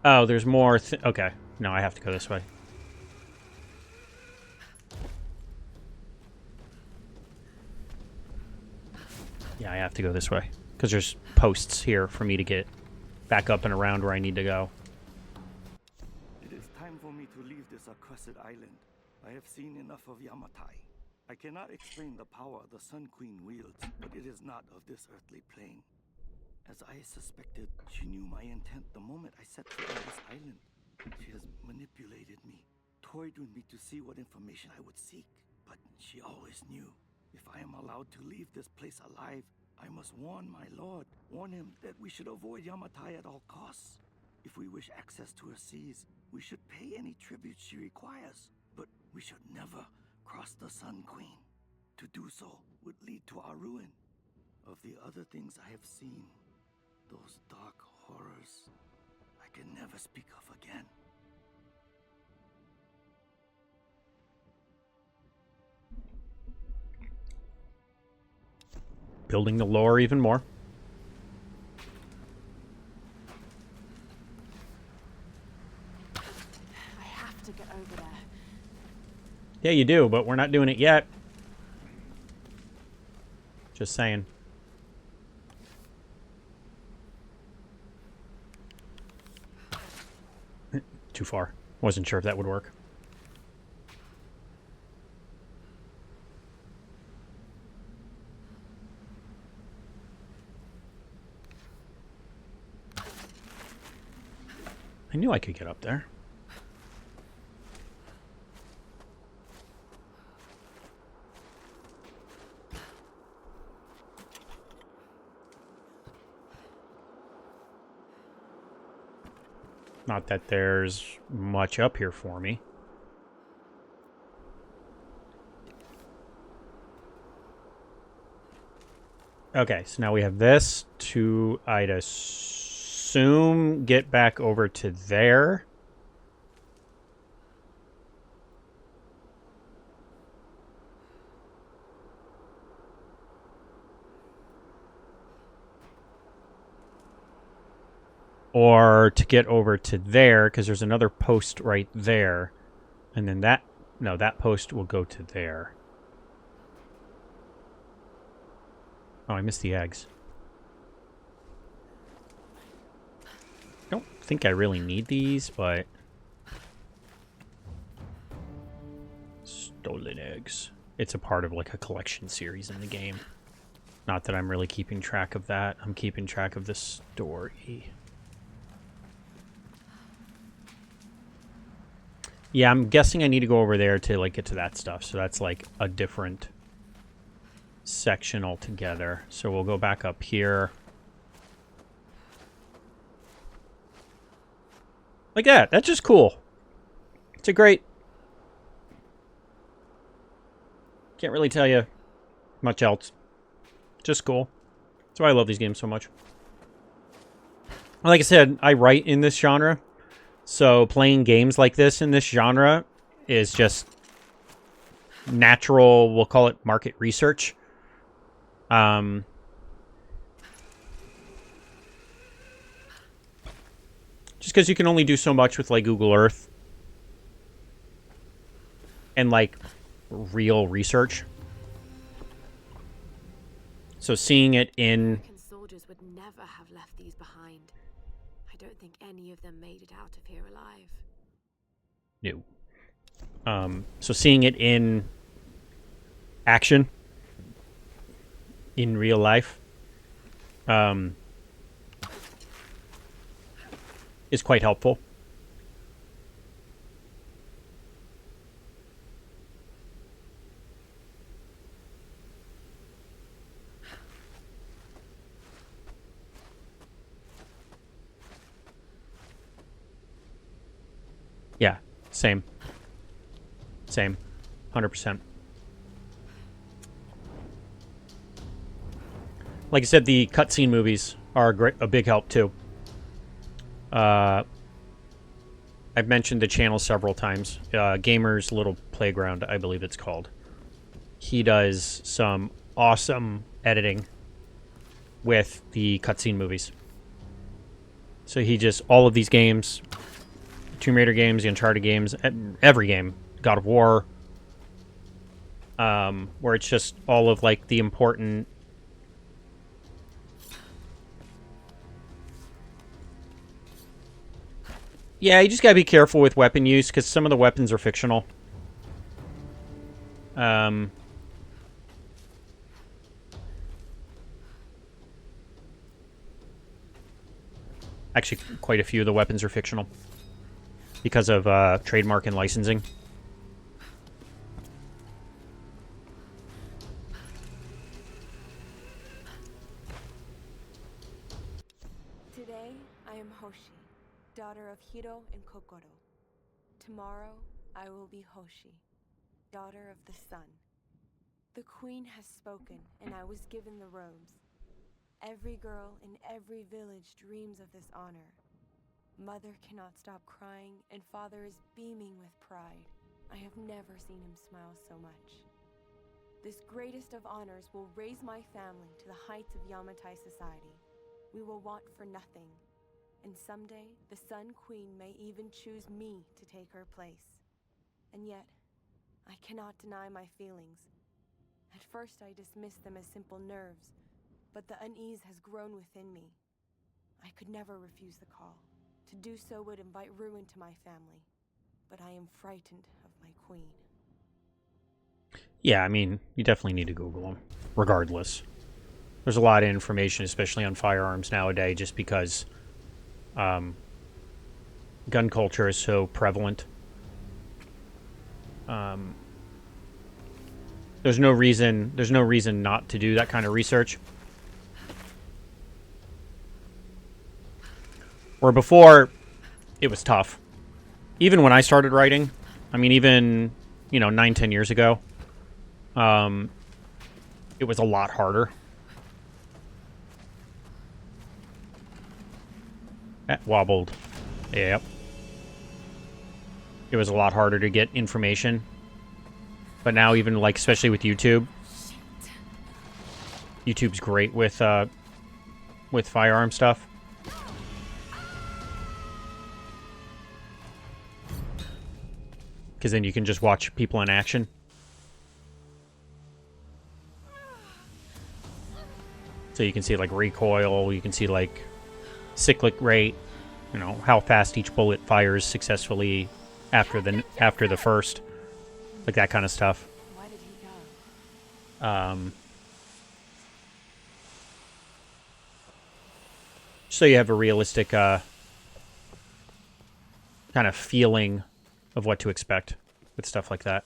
Oh, there's more. Okay. No, I have to go this way. Yeah, I have to go this way. Because there's posts here for me to get back up and around where I need to go. It is time for me to leave this accursed island. I have seen enough of Yamatai. I cannot explain the power the Sun Queen wields, but it is not of this earthly plane. As I suspected, she knew my intent the moment I set foot on this island. She has manipulated me, toyed with me to see what information I would seek. But she always knew. If I am allowed to leave this place alive, I must warn my lord. Warn him that we should avoid Yamatai at all costs. If we wish access to her seas, we should pay any tribute she requires. But we should never cross the Sun Queen. To do so would lead to our ruin. Of the other things I have seen, those dark horrors, I can never speak of again. Building the lore even more. I have to get over there. Yeah, you do, but we're not doing it yet. Just saying. Too far. Wasn't sure if that would work. I knew I could get up there. Not that there's much up here for me. Okay, so now we have this to, I'd assume, get back over to there. Or to get over to there, because there's another post right there. And then that, no, that post will go to there. Oh, I missed the eggs. Don't think I really need these, but... Stolen eggs. It's a part of like a collection series in the game. Not that I'm really keeping track of that. I'm keeping track of the story. Yeah, I'm guessing I need to go over there to like get to that stuff. So that's like a different section altogether. So we'll go back up here. Like that. That's just cool. It's a great... Can't really tell you much else. Just cool. That's why I love these games so much. Like I said, I write in this genre. So playing games like this in this genre is just natural, we'll call it market research. Just because you can only do so much with like Google Earth and like real research. So seeing it in... American soldiers would never have left these behind. I don't think any of them made it out of here alive. No. So seeing it in action, in real life, is quite helpful. Same. Same. 100%. Like I said, the cutscene movies are a big help too. I've mentioned the channel several times. Gamer's Little Playground, I believe it's called. He does some awesome editing with the cutscene movies. So he just, all of these games, Tomb Raider games, the Uncharted games, every game, God of War, where it's just all of like the important Yeah, you just gotta be careful with weapon use, because some of the weapons are fictional. Actually, quite a few of the weapons are fictional. Because of trademark and licensing. Today, I am Hoshi, daughter of Hiro and Kokoro. Tomorrow, I will be Hoshi, daughter of the sun. The queen has spoken, and I was given the robes. Every girl in every village dreams of this honor. Mother cannot stop crying, and father is beaming with pride. I have never seen him smile so much. This greatest of honors will raise my family to the heights of Yamatai society. We will want for nothing. And someday, the Sun Queen may even choose me to take her place. And yet, I cannot deny my feelings. At first, I dismissed them as simple nerves, but the unease has grown within me. I could never refuse the call. To do so would invite ruin to my family. But I am frightened of my queen. Yeah, I mean, you definitely need to Google them, regardless. There's a lot of information, especially on firearms nowadays, just because gun culture is so prevalent. There's no reason not to do that kind of research. Where before, it was tough. Even when I started writing, I mean, even, 9-10 years ago, it was a lot harder. That wobbled. Yep. It was a lot harder to get information. But now even, like, especially with YouTube. YouTube's great with firearm stuff. Because then you can just watch people in action. So you can see, like, recoil, you can see, like, cyclic rate, how fast each bullet fires successfully after the first, like that kind of stuff. Why did he go? So you have a realistic kind of feeling of what to expect with stuff like that.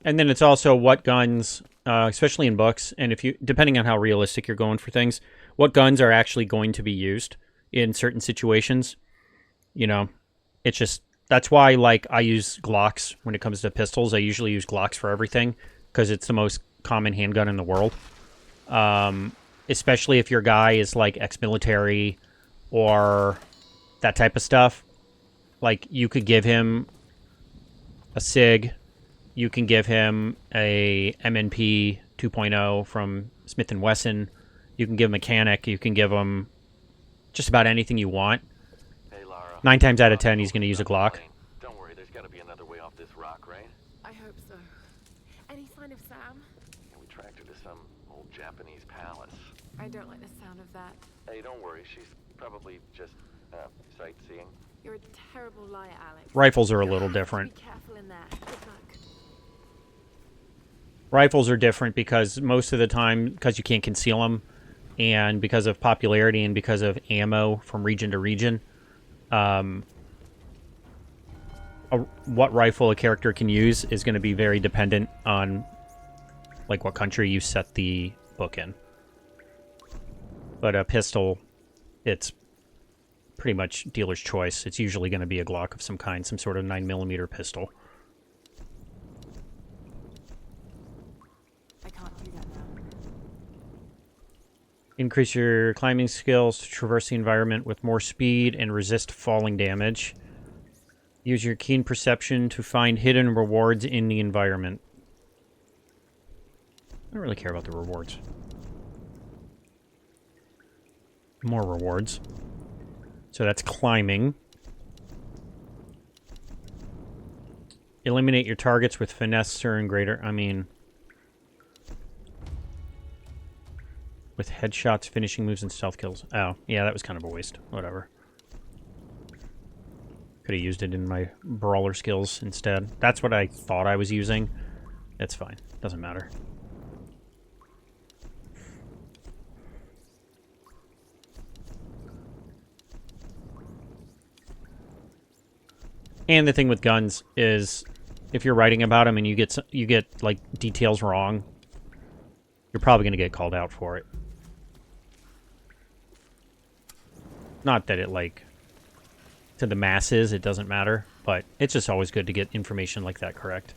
And then it's also what guns, especially in books, and depending on how realistic you're going for things, what guns are actually going to be used in certain situations. It's just, that's why, like, I use Glocks when it comes to pistols. I usually use Glocks for everything, because it's the most common handgun in the world. Especially if your guy is, like, ex-military or that type of stuff. Like, you could give him a SIG. You can give him a MNP 2.0 from Smith & Wesson. You can give him a Mechanic. You can give him just about anything you want. Hey, Lara. 9 times out of 10, he's going to use a Glock. Don't worry, there's got to be another way off this rock, right? I hope so. Any sign of Sam? We tracked her to some old Japanese palace. I don't like the sound of that. Hey, don't worry, she's probably just sightseeing. You're a terrible liar, Alex. Rifles are a little different. Be careful in there. Good luck. Rifles are different because most of the time, because you can't conceal them, and because of popularity and because of ammo from region to region, what rifle a character can use is going to be very dependent on, like, what country you set the book in. But a pistol, it's pretty much dealer's choice. It's usually going to be a Glock of some kind, some sort of 9mm pistol. I can't do that now. Increase your climbing skills to traverse the environment with more speed and resist falling damage. Use your keen perception to find hidden rewards in the environment. I don't really care about the rewards. More rewards. So that's climbing. Eliminate your targets with finesse or greater. I mean, with headshots, finishing moves, and stealth kills. Oh, yeah, that was kind of a waste. Whatever. Could have used it in my brawler skills instead. That's what I thought I was using. It's fine. Doesn't matter. And the thing with guns is, if you're writing about them and you get like details wrong, you're probably going to get called out for it. Not that it, like, to the masses, it doesn't matter, but it's just always good to get information like that correct.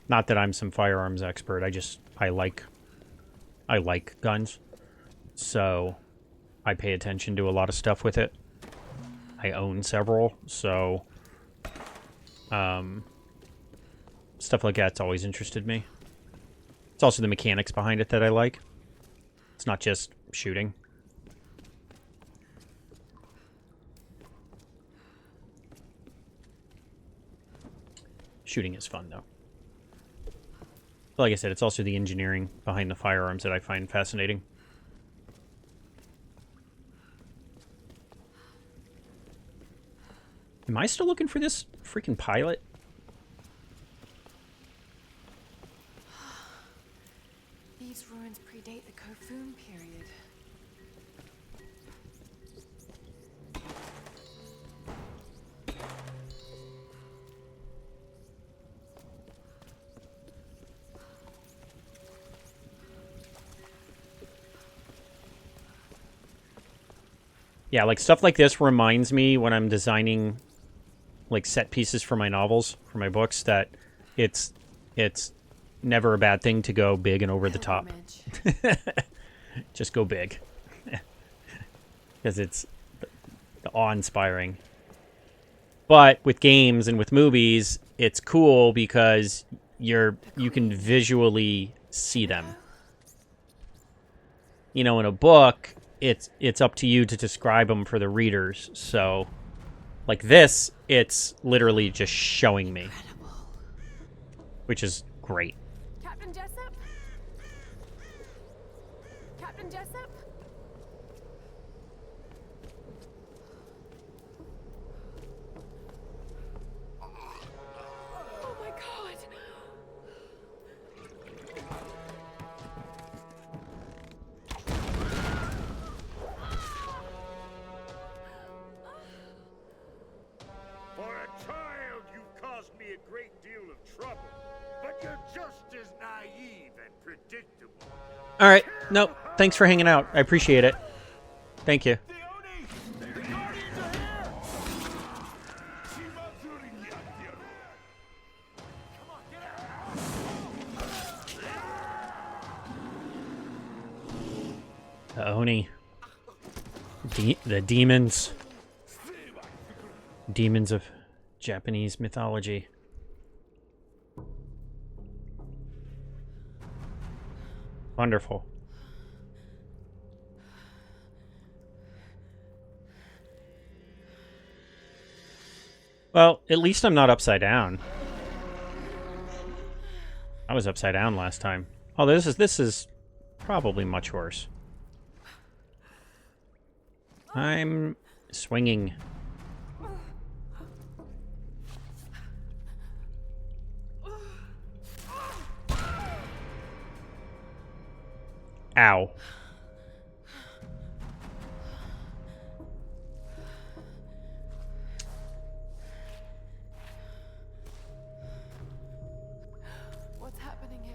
Not that I'm some firearms expert. I like guns, so I pay attention to a lot of stuff with it. I own several, so stuff like that's always interested me. It's also the mechanics behind it that I like. It's not just shooting. Shooting is fun, though. But like I said, it's also the engineering behind the firearms that I find fascinating. Am I still looking for this freaking pilot? These ruins predate the Kofun period. Yeah, like stuff like this reminds me when I'm designing like set pieces for my novels, for my books, that it's never a bad thing to go big and over the top. Just go big. Because it's awe-inspiring. But with games and with movies, it's cool because you can visually see them. You know, in a book, it's up to you to describe them for the readers. So, like this, it's literally just showing me, which is great. Captain Jessup? Captain Jessup? Oh my god! For a child, you've caused me a great deal of trouble. But you're just as naive and predictable. All right. Nope. Thanks for hanging out. I appreciate it. Thank you. The Oni. The demons. Demons of Japanese mythology. Wonderful. Well, at least I'm not upside down. I was upside down last time. Oh, this is probably much worse. I'm swinging. Ow. What's happening here?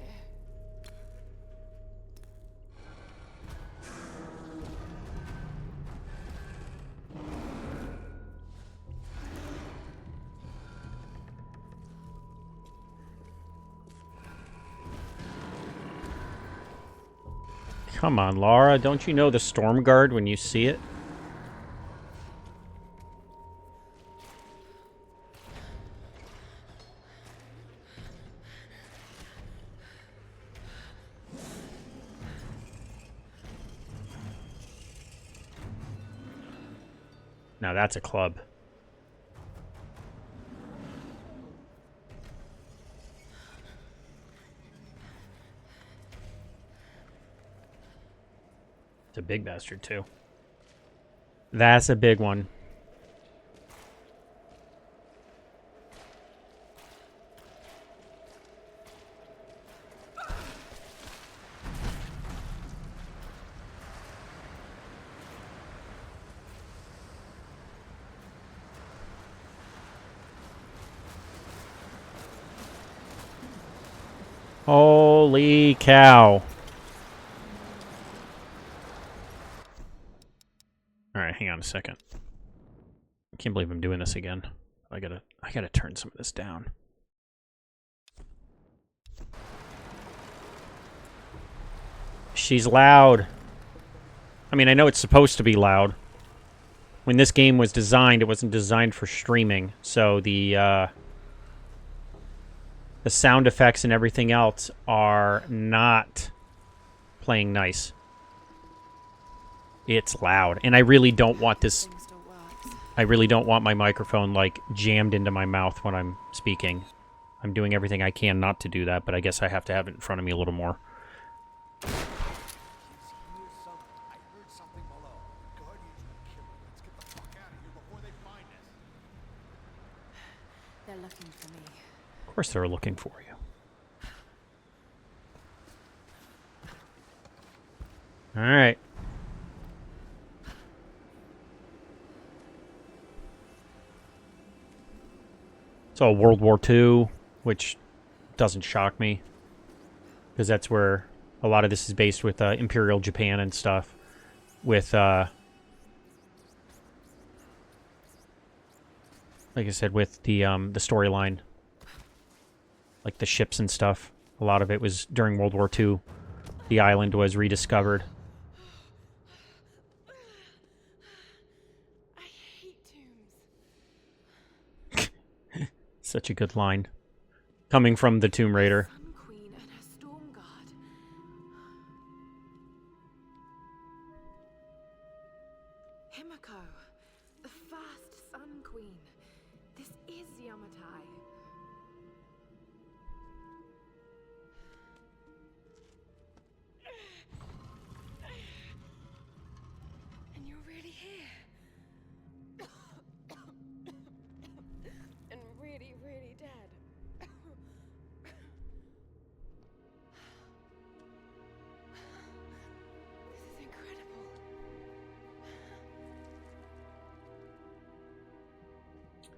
Come on, Laura. Don't you know the storm guard when you see it? Now that's a club. It's a big bastard, too. That's a big one. Holy cow. Alright, hang on a second. I can't believe I'm doing this again. I gotta turn some of this down. She's loud. I mean, I know it's supposed to be loud. When this game was designed, it wasn't designed for streaming, so the sound effects and everything else are not playing nice. It's loud, and I really don't want this. I really don't want my microphone, like, jammed into my mouth when I'm speaking. I'm doing everything I can not to do that, but I guess I have to have it in front of me a little more. They're looking for me. Of course they're looking for you. Alright. So World War II, which doesn't shock me, because that's where a lot of this is based with Imperial Japan and stuff. With, like I said, with the storyline, like the ships and stuff. A lot of it was during World War II. The island was rediscovered. I hate tombs. Such a good line. Coming from the Tomb Raider. Sun Queen and her storm guard. Himiko, the first Sun Queen. This is Yamatai. And you're really here. And really, really dead. This is incredible.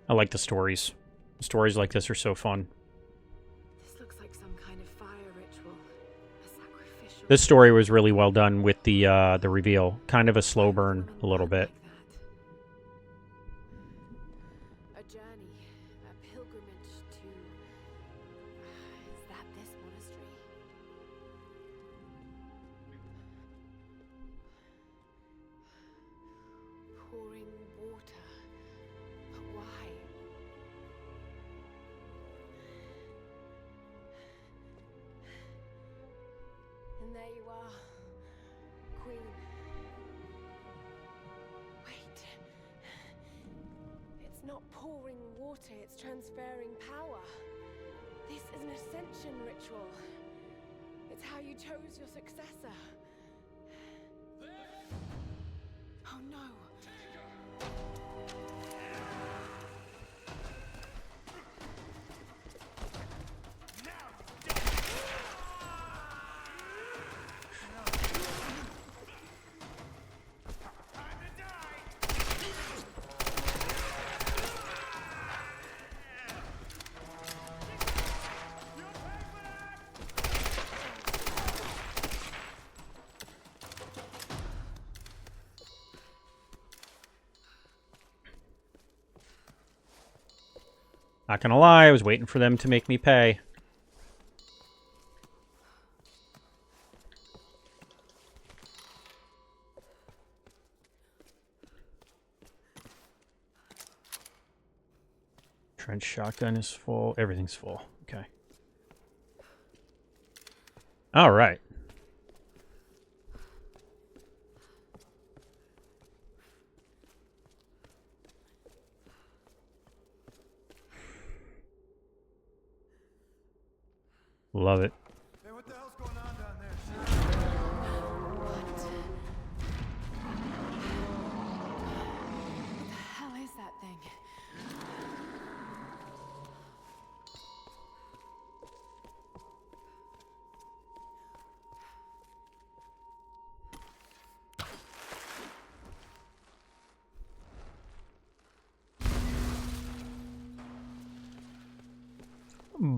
I like the stories. Stories like this are so fun. This looks like some kind of fire ritual. A sacrificial. This story was really well done with the reveal. Kind of a slow burn a little bit. A journey, a pilgrimage to. Is that this monastery? Pouring water. But why? And there you are, Queen. Wait. It's not pouring water, it's transferring power. This is an ascension ritual. It's how you chose your successor. Oh no. Not gonna lie, I was waiting for them to make me pay. Trench shotgun is full. Everything's full. Okay. All right. Love it. Hey, what the hell's going on down there? What the hell is that thing?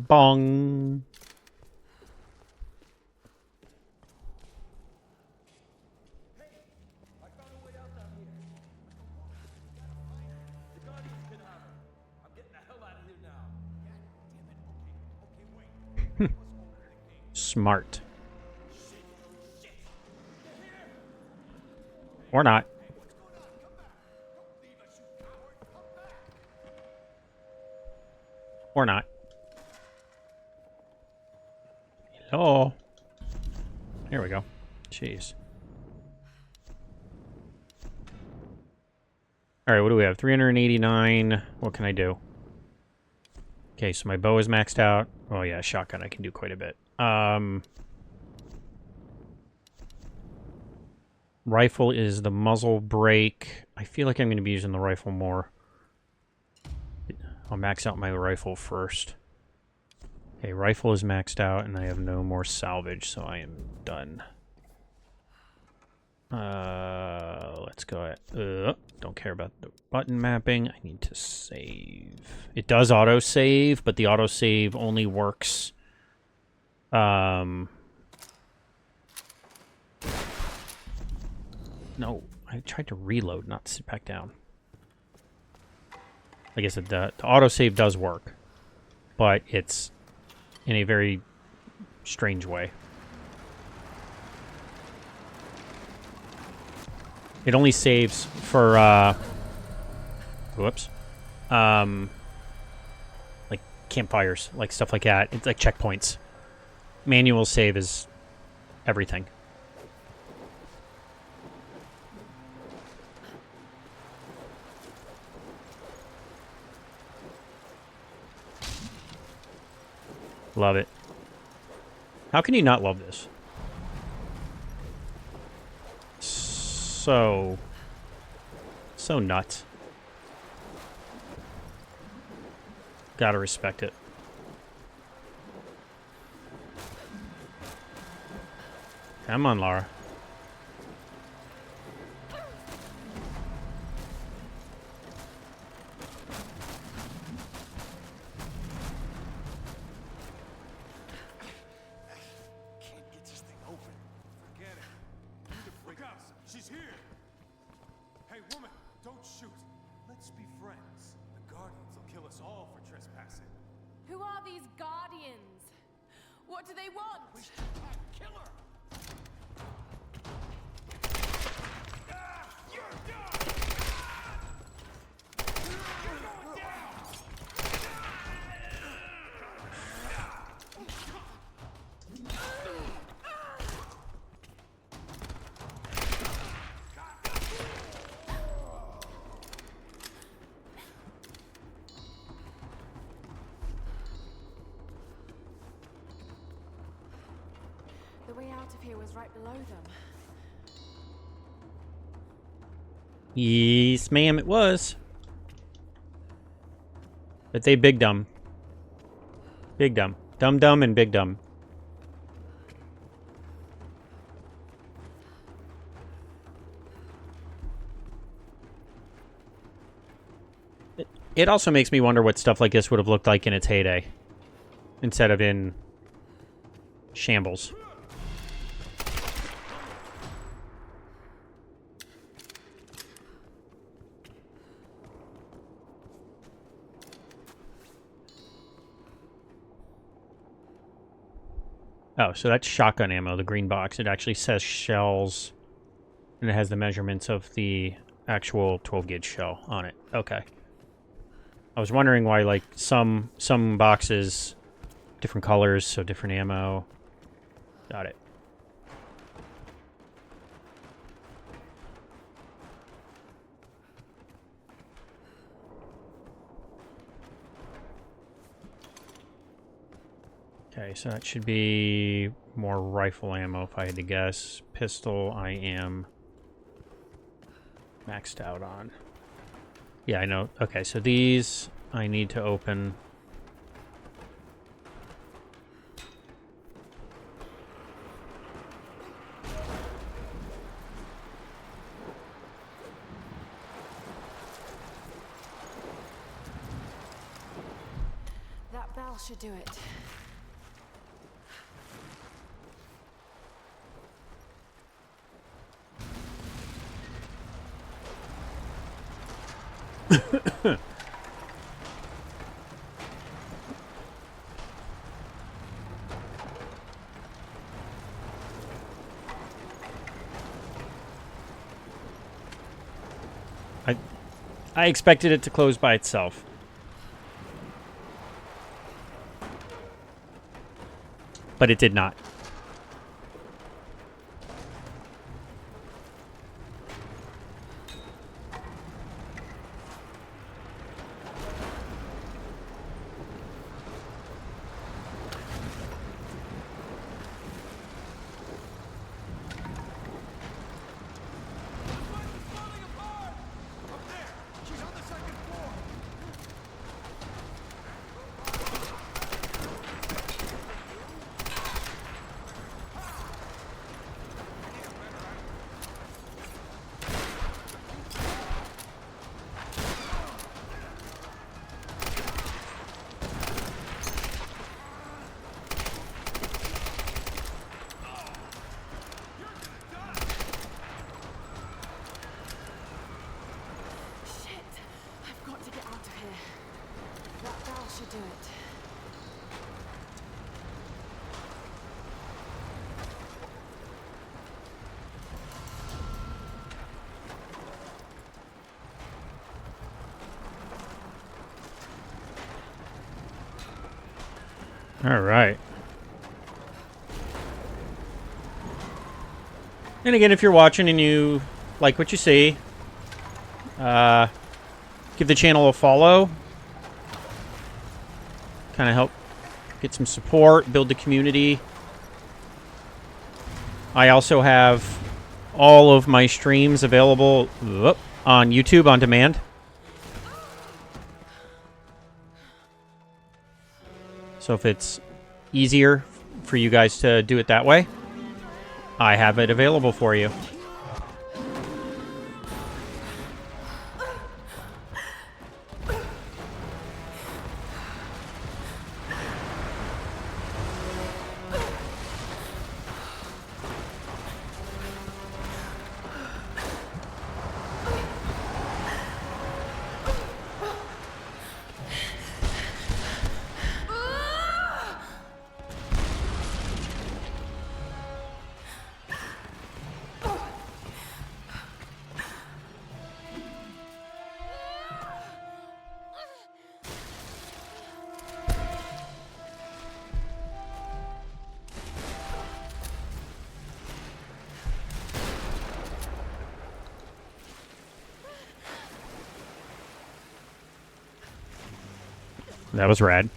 Bong. Smart. Or not. Or not. Hello. There we go. Jeez. Alright, what do we have? 389. What can I do? Okay, so my bow is maxed out. Oh yeah, shotgun I can do quite a bit. Rifle is the muzzle brake. I feel like I'm going to be using the rifle more. I'll max out my rifle first. Okay, rifle is maxed out, and I have no more salvage, so I am done. Let's go ahead. Don't care about the button mapping. I need to save. It does auto-save, but the auto-save only works... No, I tried to reload, not sit back down. Like I said, the autosave does work, but it's in a very strange way. It only saves for, whoops, like campfires, like stuff like that. It's like checkpoints. Manual save is everything. Love it. How can you not love this? So nuts. Gotta respect it. Come on, Laura. She's here! Hey, woman, don't shoot. Let's be friends. The Guardians will kill us all for trespassing. Who are these Guardians? What do they want? We should kill her! You're done! You're going down! The way out of here was right below them. Yes, ma'am, it was. But they big dumb. Big dumb. Dumb dumb and big dumb. It also makes me wonder what stuff like this would have looked like in its heyday. Instead of in shambles. Oh, so that's shotgun ammo, the green box. It actually says shells, and it has the measurements of the actual 12-gauge shell on it. Okay. I was wondering why, like, some boxes, different colors, so different ammo. Got it. Okay, so that should be more rifle ammo if I had to guess. Pistol, I am maxed out on. Yeah, I know. Okay, so these I need to open. That bell should do it. I expected it to close by itself. But it did not. Do it. All right. And again, if you're watching and you like what you see, give the channel a follow. Kind of help get some support, build the community. I also have all of my streams available on YouTube on demand. So if it's easier for you guys to do it that way, I have it available for you. That was rad.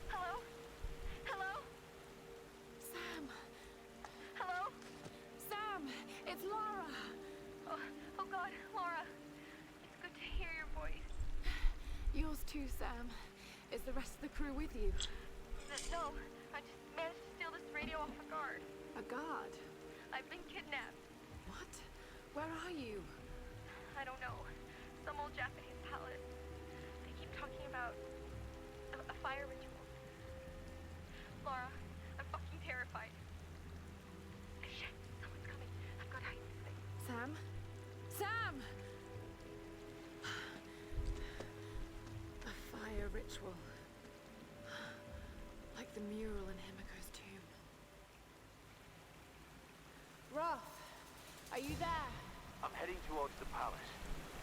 Hello? Hello? Sam! Hello? Sam! It's Laura! Oh God, Laura. It's good to hear your voice. Yours too, Sam. Is the rest of the crew with you? No, I just managed to steal this radio off a guard. A guard? I've been kidnapped. What? Where are you? I don't know. Some old Japanese palace. They keep talking about a fire ritual. Laura, I'm fucking terrified. Shit, someone's coming. I've got to hide this thing. ritual. Like the mural in Himiko's tomb. Roth, are you there? I'm heading towards the palace.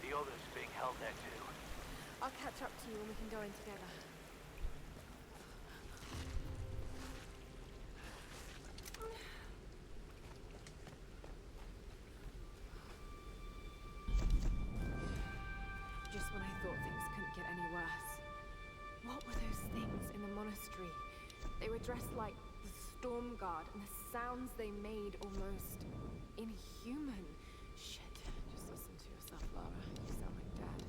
The others being held there too. I'll catch up to you and we can go in together. Just when I thought things couldn't get any worse. What were those things in the monastery? They were dressed like the Storm Guard, and the sounds they made almost inhuman. Shit, just listen to yourself, Lara. You sound like Dad.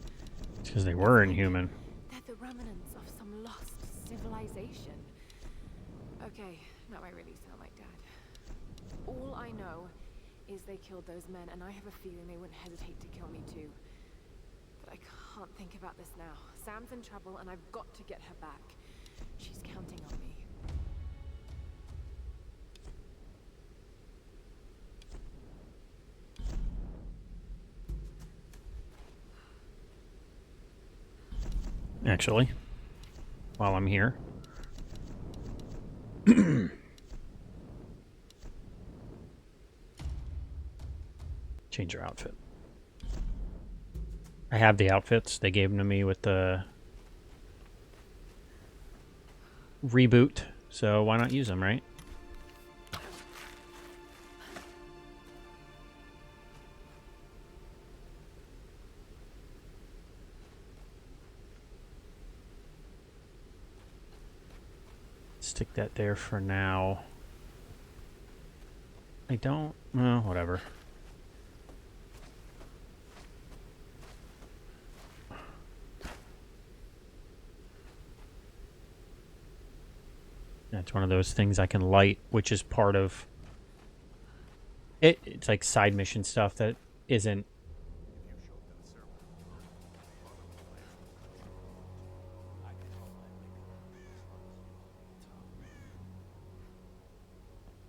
It's because they were inhuman. They're the remnants of some lost civilization. Okay, now I really sound like Dad. All I know is they killed those men, and I have a feeling they wouldn't hesitate to kill me too. But I can't think about this now. Sam's in trouble, and I've got to get her back. She's counting on me. Actually, while I'm here. Change your outfit. I have the outfits. They gave them to me with the reboot, so why not use them, right? Stick that there for now. I don't... well, whatever. That's one of those things I can light, which is part of... It's like side mission stuff that isn't...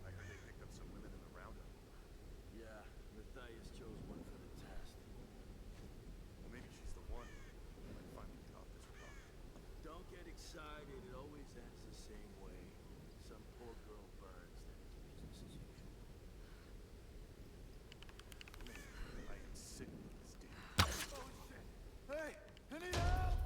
I heard they picked up some women in the roundup. Yeah, Matthias chose one for the test. Well, maybe she's the one. We might finally get off this rock. Don't get excited. It always ends the same way. Some poor girl burns, then it's business as usual. Man, I am sick of this dude. Oh, shit! Hey! I need help!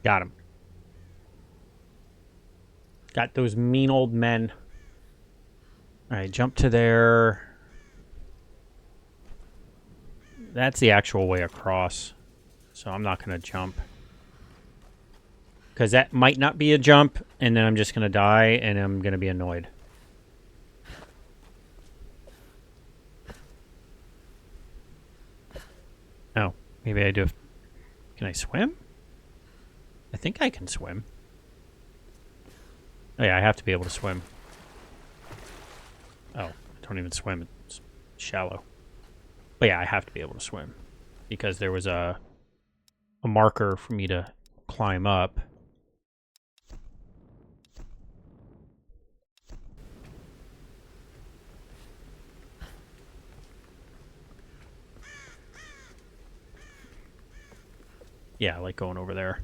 Got him. Got those mean old men. Alright, jump to there. That's the actual way across. So I'm not going to jump. Because that might not be a jump, and then I'm just going to die, and I'm going to be annoyed. Oh, maybe I do. Can I swim? I think I can swim. Oh yeah, I have to be able to swim. Oh, I don't even swim. It's shallow. But yeah, I have to be able to swim. Because there was a marker for me to climb up. Yeah, I like going over there.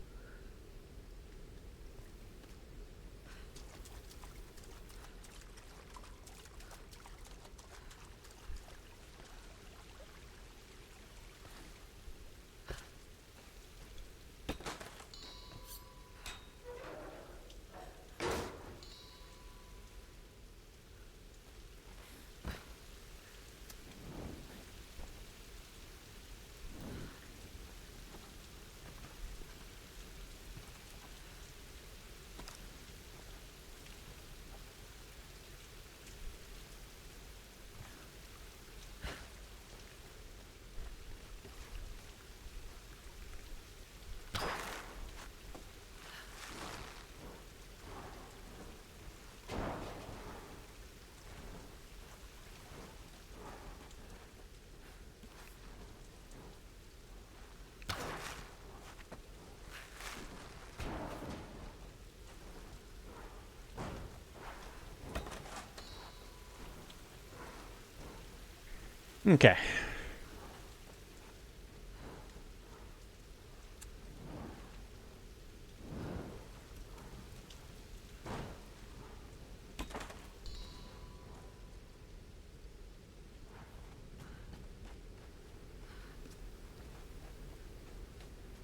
Okay.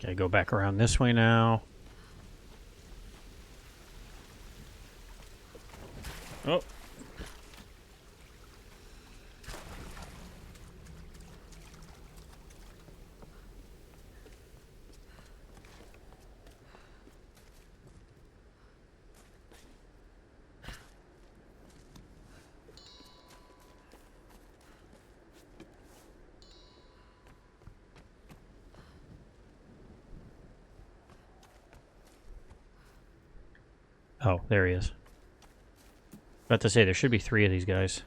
Okay, go back around this way now. Oh. Oh, there he is. About to say, there should be 3 of these guys.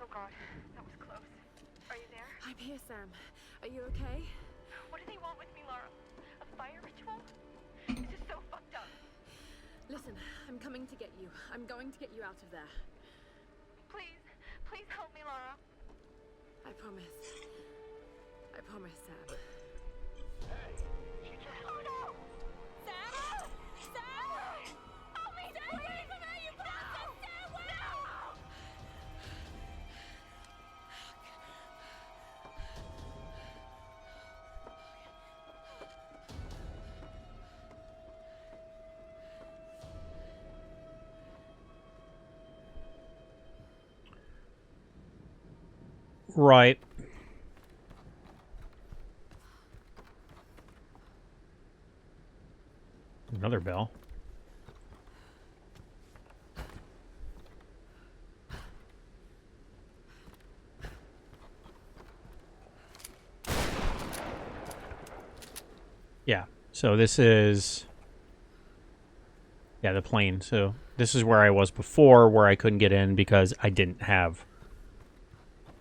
Oh god, that was close. Are you there? I'm here, Sam. Are you okay? What do they want with me, Lara? A fire ritual? This is so fucked up. Listen, I'm coming to get you. I'm going to get you out of there. Please, please help me, Lara. I promise. I promise, Sam. Oh no! Sam! Sam! Help me! Stay away from her, you bastard! Stay away! No! Right. Another bell. Yeah. So this is... Yeah, the plane. So this is where I was before, where I couldn't get in because I didn't have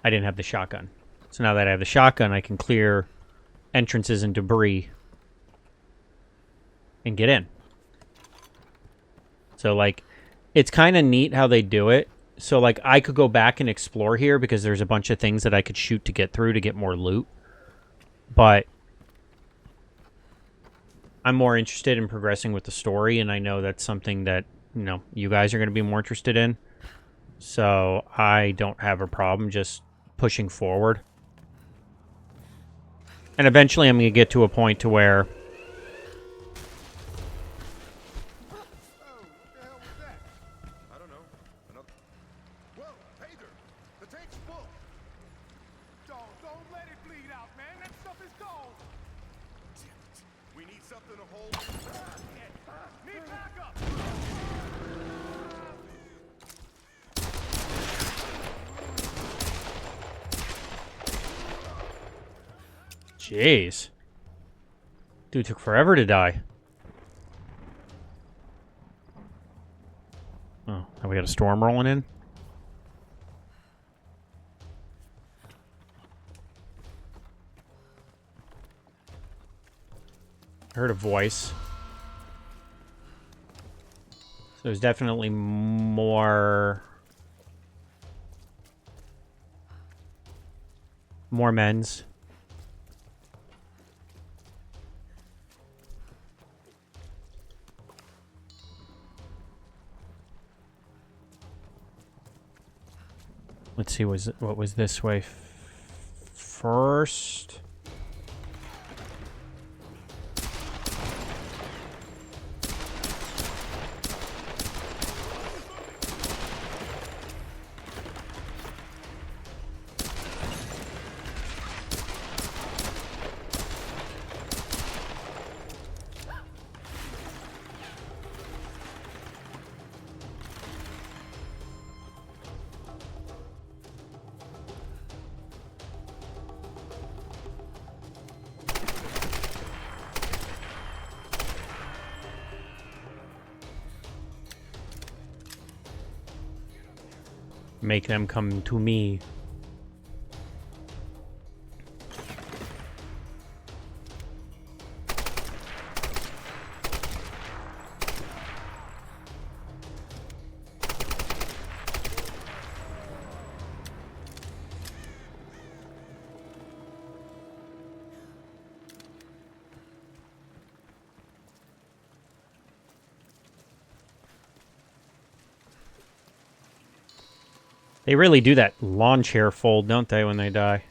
the shotgun. So now that I have the shotgun, I can clear entrances and debris and get in. So, like, it's kind of neat how they do it. So, like, I could go back and explore here because there's a bunch of things that I could shoot to get through to get more loot. But I'm more interested in progressing with the story, and I know that's something that, you know, you guys are going to be more interested in. So I don't have a problem just pushing forward. And eventually I'm going to get to a point to where... I don't know. Another... Whoa, hey there. The tank's full. Don't let it bleed out, man. That stuff is gold. Damn it. We need something to hold. Need backup. Jeez. Dude took forever to die. Oh, now we got a storm rolling in. I heard a voice. So there's definitely more men's. Let's see, what was this way first? Make them come to me. They really do that lawn chair fold, don't they, when they die?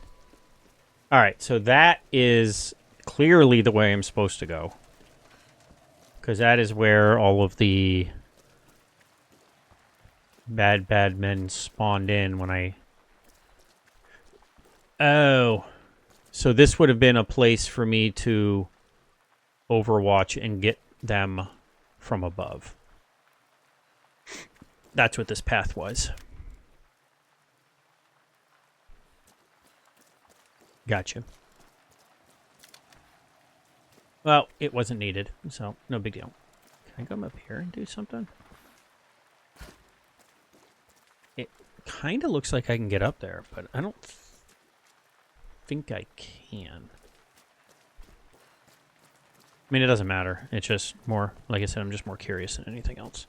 Alright, so that is clearly the way I'm supposed to go. Because that is where all of the bad men spawned in when I... Oh. So this would have been a place for me to overwatch and get them from above. That's what this path was. Gotcha. Well, it wasn't needed, so no big deal. Can I come up here and do something? It kind of looks like I can get up there, but I don't think I can. I mean, it doesn't matter. It's just more, like I said, I'm just more curious than anything else.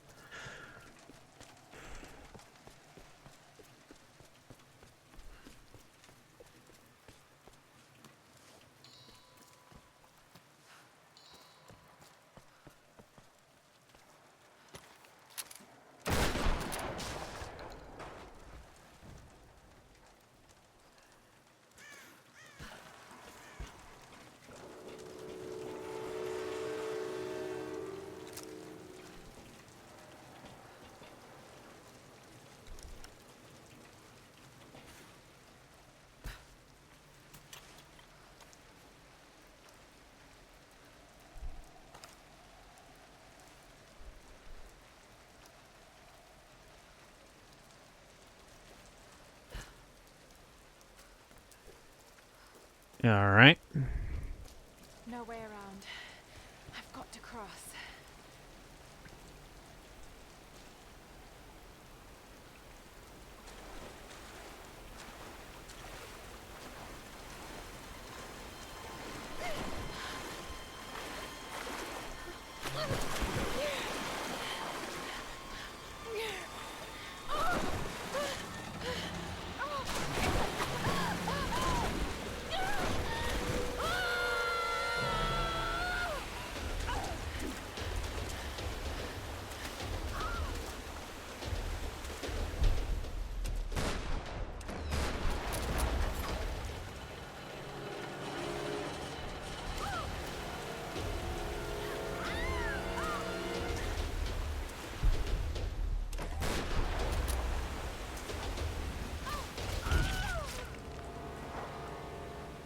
All right. No way around. I've got to cross.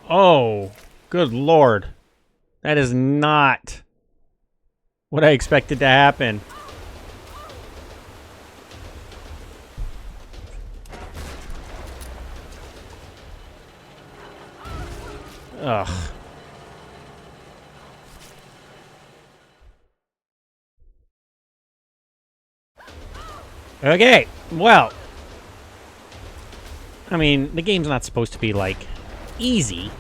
Oh, good lord. That is not what I expected to happen. Ugh. Okay, well. I mean, the game's not supposed to be, like, easy.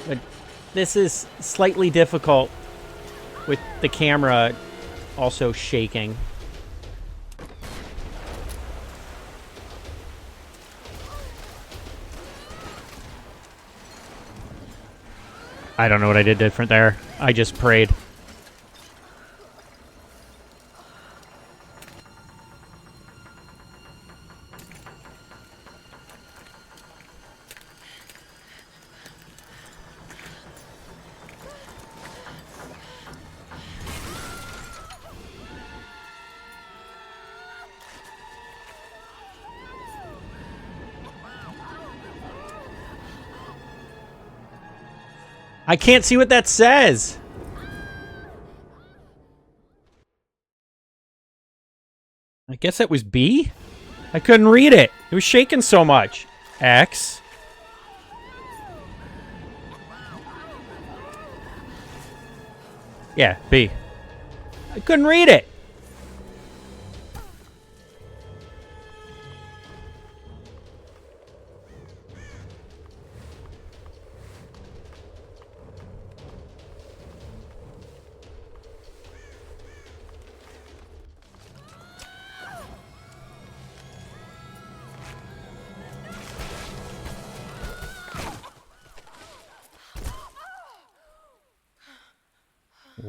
But this is slightly difficult with the camera also shaking. I don't know what I did different there. I just prayed. I can't see what that says. I guess that was B? I couldn't read it. It was shaking so much. X. Yeah, B. I couldn't read it.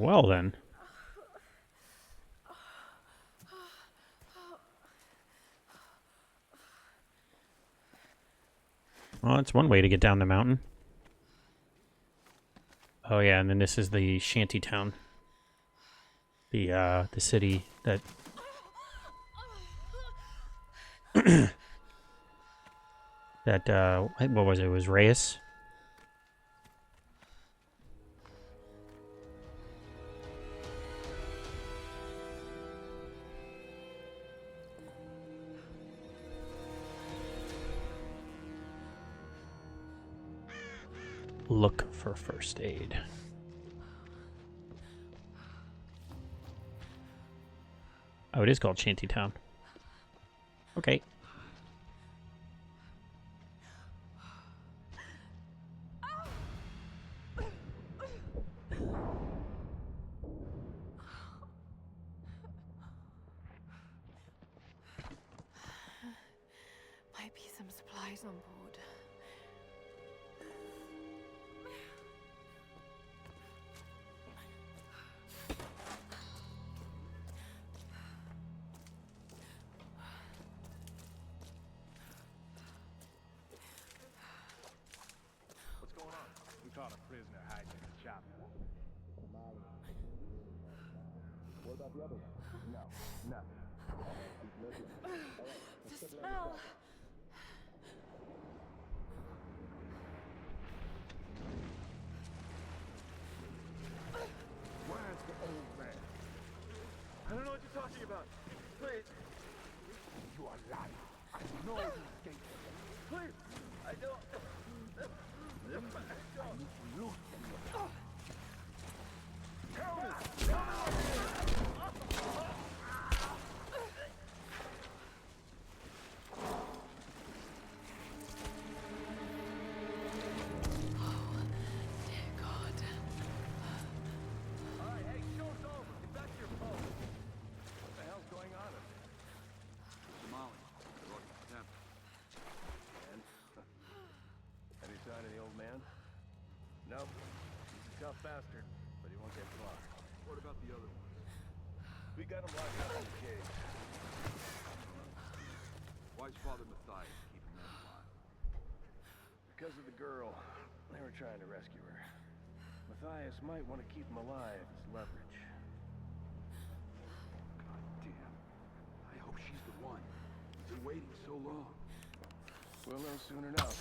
Well then. Well, that's one way to get down the mountain. Oh yeah, and then this is the shanty town. The city that what was it? It was Reyes. Look for first aid. Oh, it is called Shantytown. Okay. Might be some supplies on board. What's going on? We caught a prisoner hiding in the chopper. What about the other one? No, nothing. The smell! Where's the old man? I don't know what you're talking about. Please. You are lying. I know you escaped. Please. I don't. I need to loot them. Tell me. Dear God. All right, hey, show's over. Get back to your post. What the hell's going on up there? Molly, brought to the temple. And? Any sign of the old man? Nope. He's a tough bastard, but he won't get far. What about the other ones? We got him locked up in the cage. Why's Father Matthias keeping them alive? Because of the girl. They were trying to rescue her. Matthias might want to keep him alive as leverage. God damn. I hope she's the one. Been waiting so long. We'll know soon enough.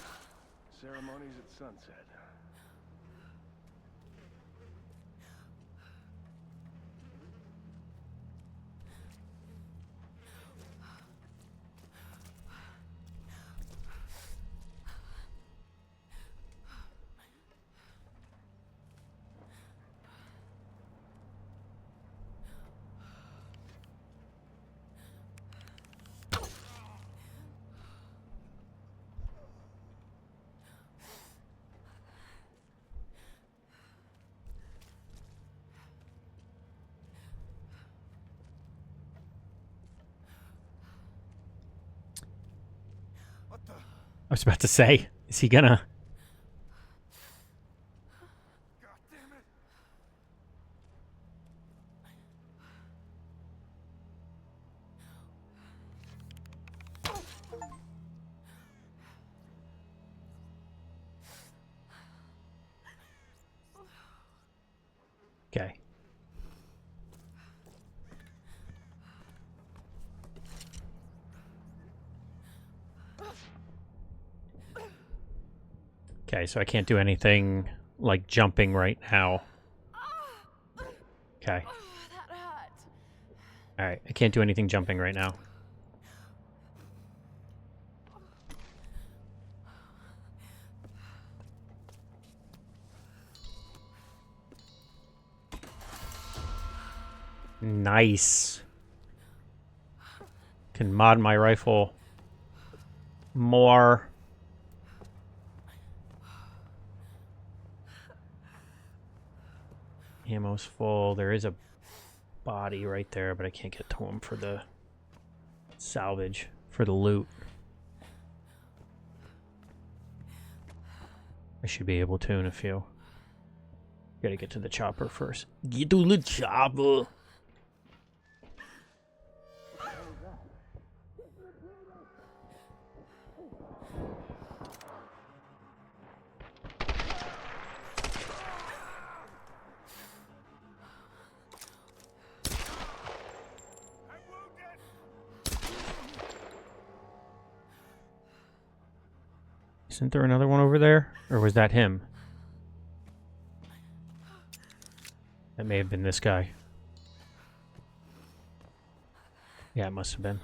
Ceremonies at sunset. What the? I was about to say, is he gonna? God damn it! Okay. Okay, so I can't do anything like jumping right now. Okay. Oh, that hurt. Alright, I can't do anything jumping right now. Nice. Can mod my rifle more. Ammo's full. There is a body right there, but I can't get to him for the salvage, for the loot. I should be able to in a few. Gotta get to the chopper first. Get to the chopper. Isn't there another one over there? Or was that him? That may have been this guy. Yeah, it must have been.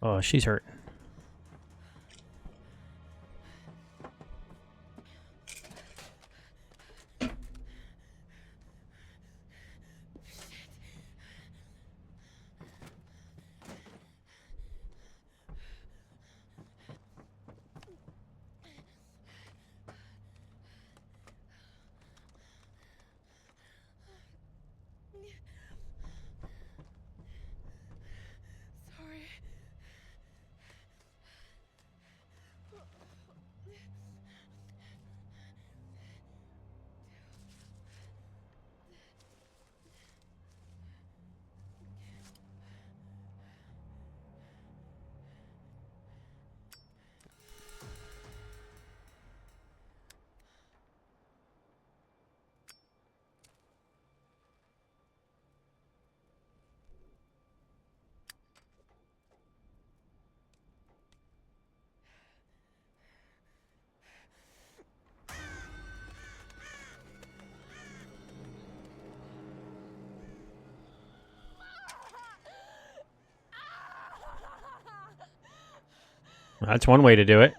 Oh, she's hurt. Sorry. That's one way to do it.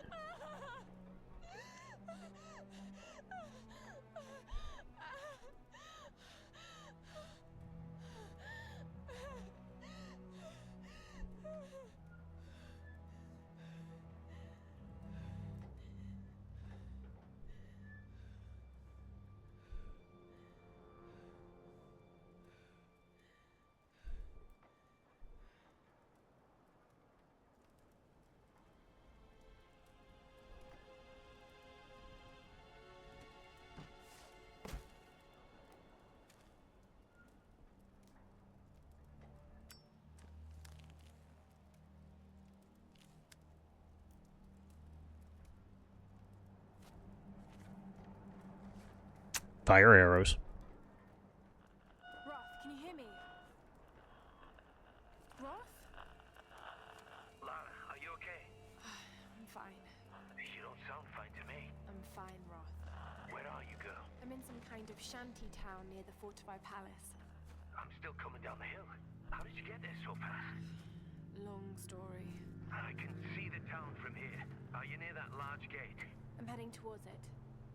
Fire arrows. Roth, can you hear me? Roth? Lara, are you okay? I'm fine. You don't sound fine to me. I'm fine, Roth. Where are you, girl? I'm in some kind of shanty town near the fortified palace. I'm still coming down the hill. How did you get there so fast? Long story. I can see the town from here. Are you near that large gate? I'm heading towards it.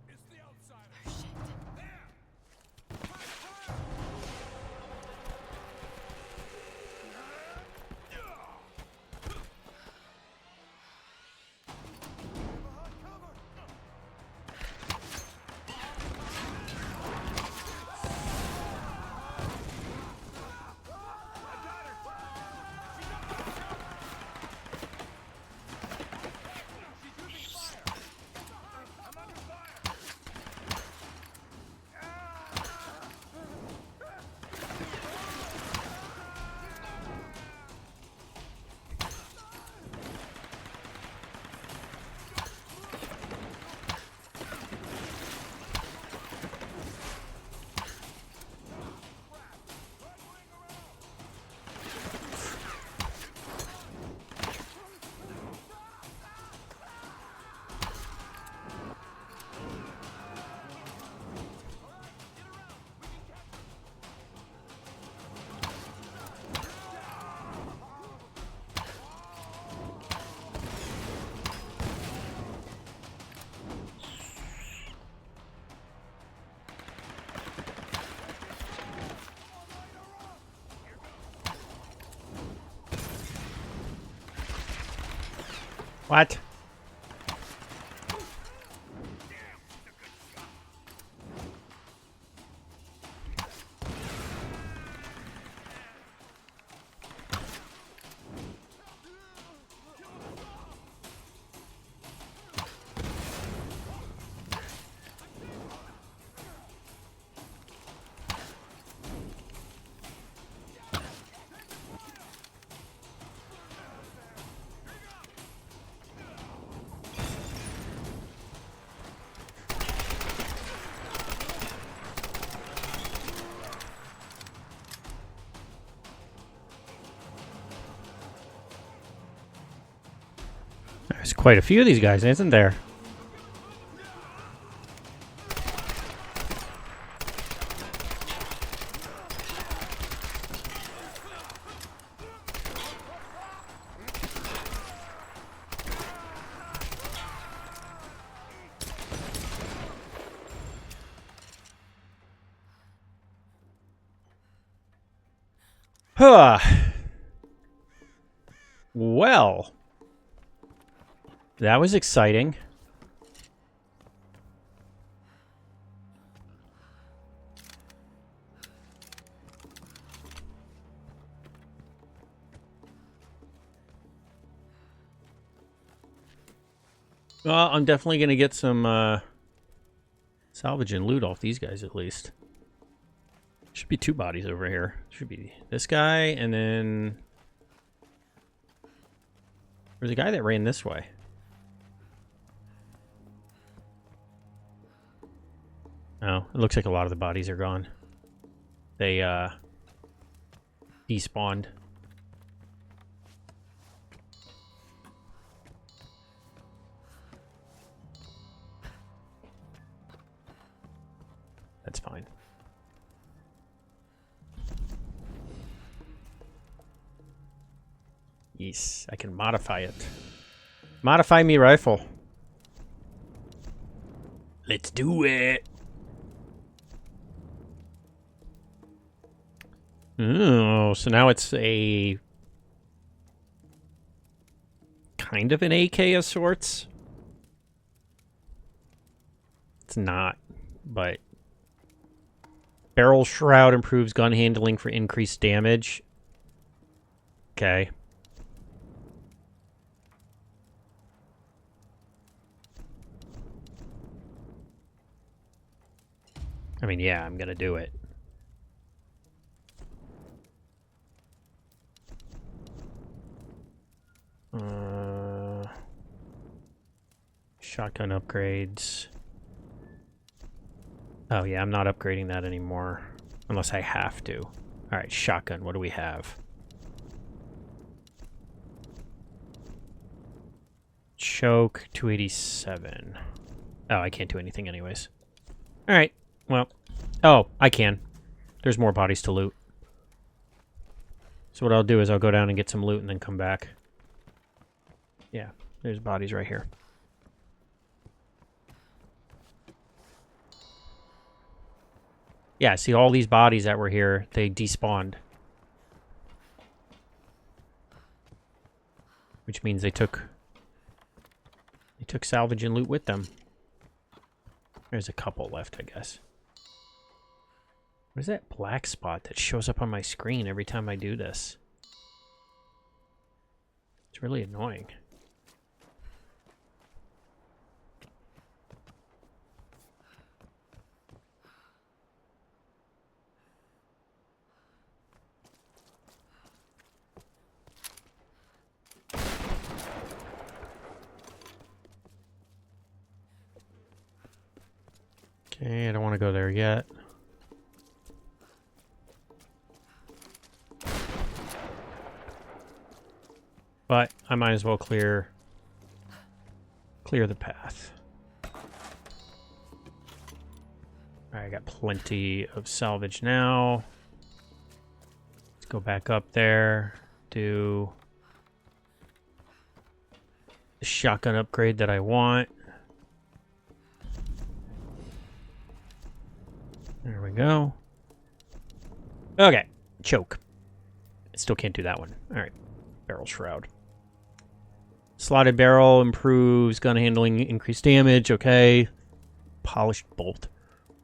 It's the outsider. Oh, shit. There! What? There's quite a few of these guys, isn't there? Huh. Well, that was exciting. Well, I'm definitely going to get some salvage and loot off these guys at least. Should be 2 bodies over here. Should be this guy and then... There's a guy that ran this way. Oh, it looks like a lot of the bodies are gone. They, despawned. That's fine. Yes, I can modify it. Modify me rifle. Let's do it. Oh, so now it's a kind of an AK of sorts. It's not, but barrel shroud improves gun handling for increased damage. Okay. I mean, yeah, I'm gonna do it. Shotgun upgrades. Oh yeah, I'm not upgrading that anymore. Unless I have to. Alright, shotgun, what do we have? Choke, 287. Oh, I can't do anything anyways. Alright, well. Oh, I can. There's more bodies to loot. So what I'll do is I'll go down and get some loot and then come back. Yeah, there's bodies right here. Yeah, see all these bodies that were here, they despawned. Which means they took salvage and loot with them. There's a couple left, I guess. What is that black spot that shows up on my screen every time I do this? It's really annoying. Okay, I don't want to go there yet. But I might as well clear the path. Alright, I got plenty of salvage now. Let's go back up there, do the shotgun upgrade that I want. There we go. Okay, choke. I still can't do that one. Alright, barrel shroud. Slotted barrel improves gun handling, increased damage. Okay. Polished bolt.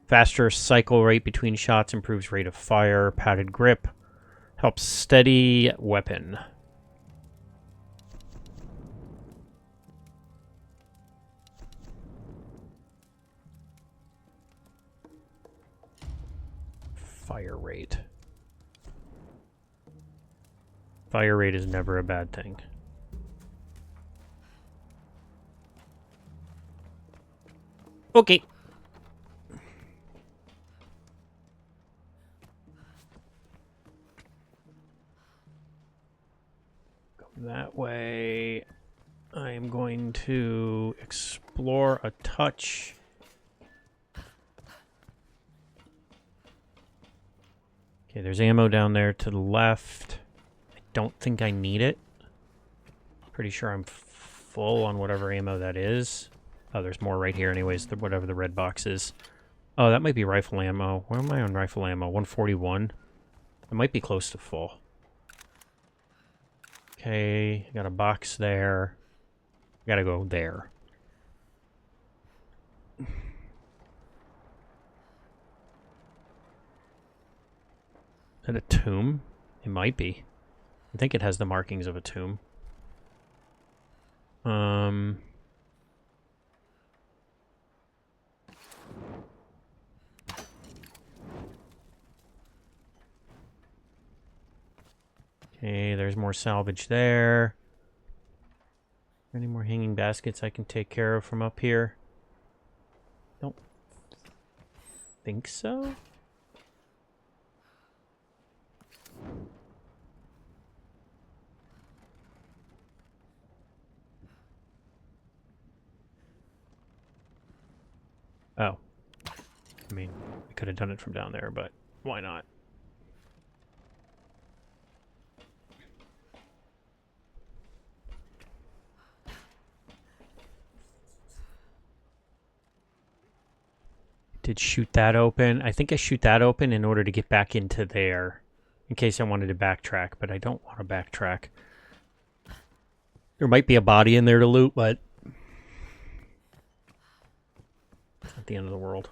Faster cycle rate between shots, improves rate of fire. Padded grip. Helps steady weapon. Fire rate. Fire rate is never a bad thing. Okay. Go that way. I am going to explore a touch. Okay, there's ammo down there to the left. I don't think I need it. Pretty sure I'm full on whatever ammo that is. Oh, there's more right here anyways, whatever the red box is. Oh, that might be rifle ammo. Where am I on rifle ammo? 141? It might be close to full. Okay, got a box there. Gotta go there. Is that a tomb? It might be. I think it has the markings of a tomb. Okay, there's more salvage there. Any more hanging baskets I can take care of from up here? Don't think so. Oh. I mean, I could have done it from down there, but why not? Did shoot that open. I think I shoot that open in order to get back into there. In case I wanted to backtrack, but I don't want to backtrack. There might be a body in there to loot, but it's not the end of the world.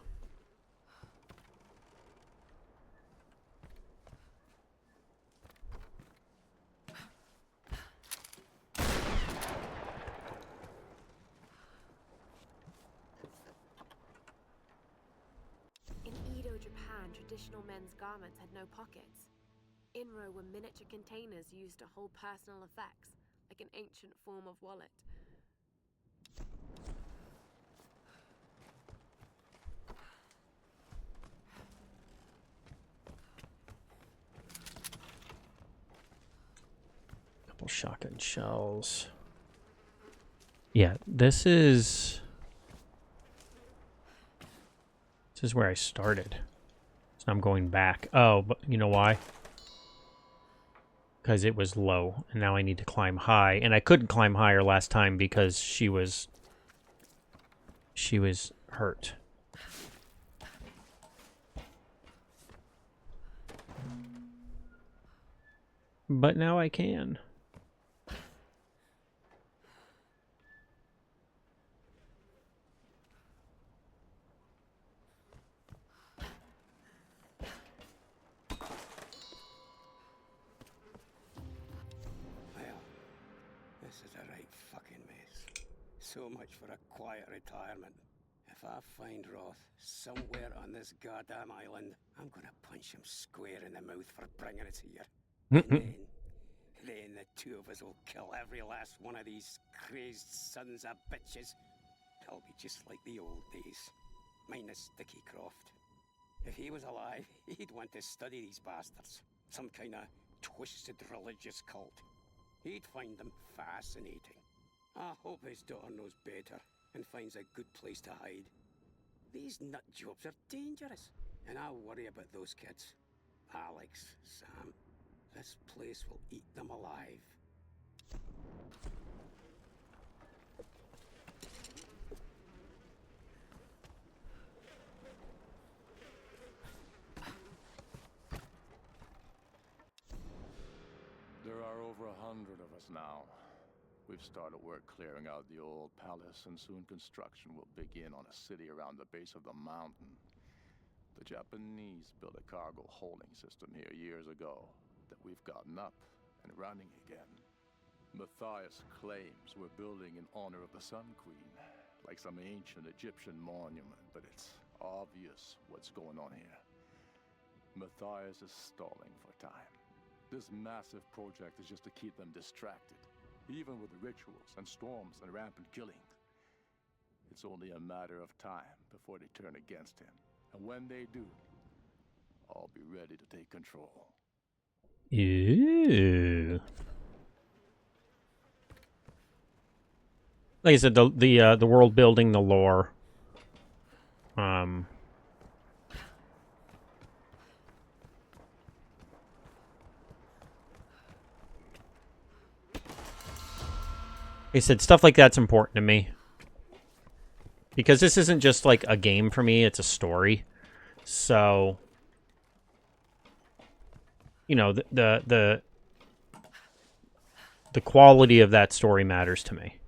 In Edo, Japan, traditional men's garments had no pockets. Inro were miniature containers used to hold personal effects, like an ancient form of wallet. Couple shotgun shells. Yeah, this is where I started. So I'm going back. Oh, but you know why? Because it was low, and now I need to climb high. And I couldn't climb higher last time because she was hurt. But now I can. This is a right fucking mess. So much for a quiet retirement. If I find Roth somewhere on this goddamn island, I'm gonna punch him square in the mouth for bringing us here. And then the two of us will kill every last one of these crazed sons of bitches. It'll be just like the old days, minus Dickie Croft. If he was alive, he'd want to study these bastards. Some kind of twisted religious cult. He'd find them fascinating. I hope his daughter knows better and finds a good place to hide. These nut jobs are dangerous, and I worry about those kids. Alex, Sam, this place will eat them alive. There are over 100 of us now. We've started work clearing out the old palace, and soon construction will begin on a city around the base of the mountain. The Japanese built a cargo holding system here years ago that we've gotten up and running again. Matthias claims we're building in honor of the Sun Queen, like some ancient Egyptian monument, but it's obvious what's going on here. Matthias is stalling for time. This massive project is just to keep them distracted, even with rituals and storms and rampant killing. It's only a matter of time before they turn against him. And when they do, I'll be ready to take control. Ew. Like I said, the world building, the lore. Like I said, stuff like that's important to me. Because this isn't just like a game for me, it's a story. So, you know, the quality of that story matters to me.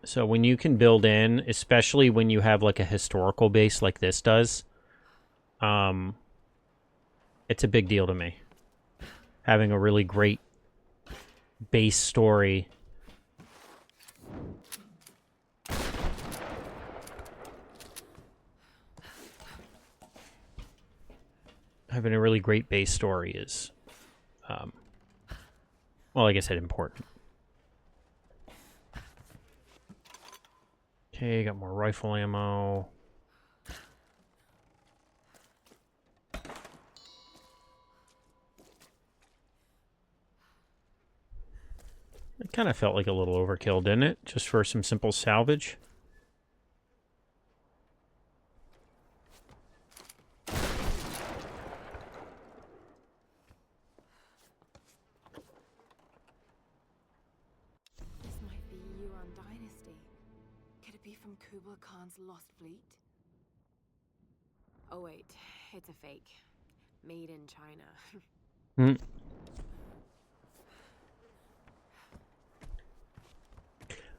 So when you can build in, especially when you have like a historical base like this does, it's a big deal to me. Having a really great base story. Having a really great base story is, well, like I said, important. Okay, got more rifle ammo. It kind of felt like a little overkill, didn't it? Just for some simple salvage. This might be Yuan Dynasty. Could it be from Kublai Khan's lost fleet? Oh wait, it's a fake. Made in China. Hmm.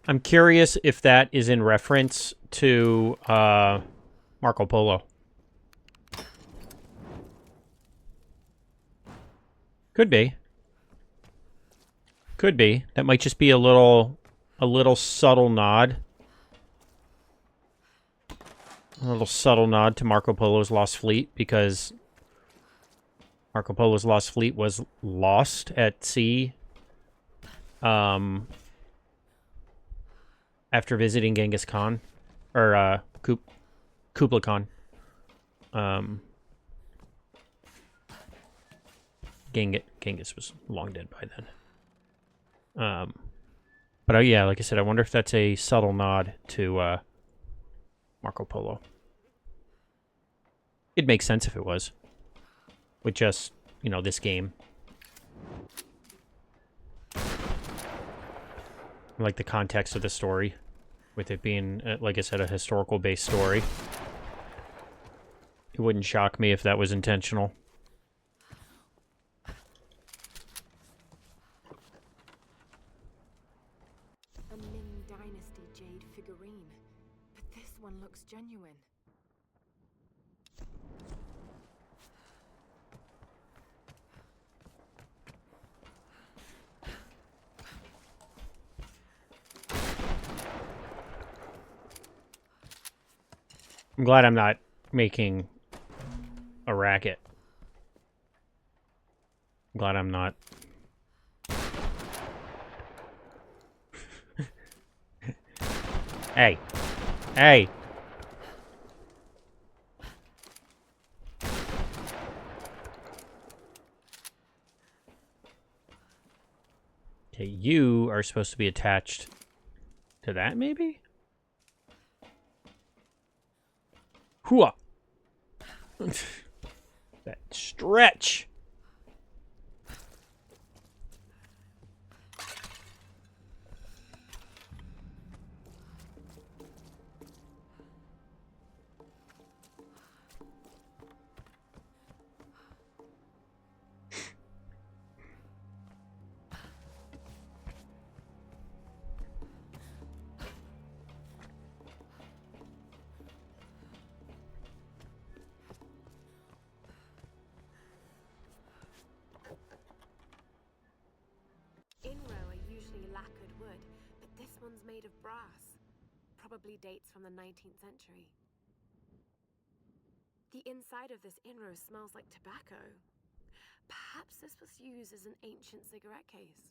I'm curious if that is in reference to Marco Polo. Could be. Could be. That might just be a little subtle nod. A little subtle nod to Marco Polo's Lost Fleet, because Marco Polo's Lost Fleet was lost at sea after visiting Genghis Khan, or Kublai Khan. Genghis was long dead by then. But yeah, like I said, I wonder if that's a subtle nod to Marco Polo. It'd make sense if it was, with just, you know, this game. Like the context of the story, with it being, like I said, a historical-based story. It wouldn't shock me if that was intentional. A Ming Dynasty jade figurine. But this one looks genuine. I'm glad I'm not making a racket. I'm glad I'm not. Hey. Hey. Okay, you are supposed to be attached to that, maybe? Hooah! That stretch! one's made of brass. Probably dates from the 19th century. The inside of this inro smells like tobacco. Perhaps this was used as an ancient cigarette case.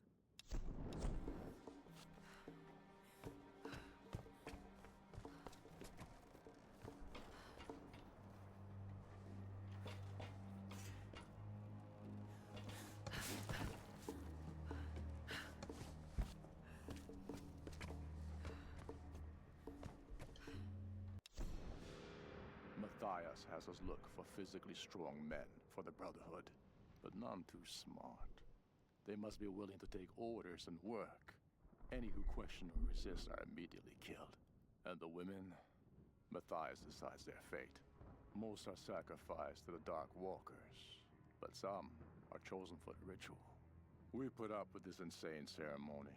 Matthias has us look for physically strong men for the Brotherhood, but none too smart. They must be willing to take orders and work. Any who question or resist are immediately killed. And the women? Matthias decides their fate. Most are sacrificed to the Dark Walkers, but some are chosen for the ritual. We put up with this insane ceremony.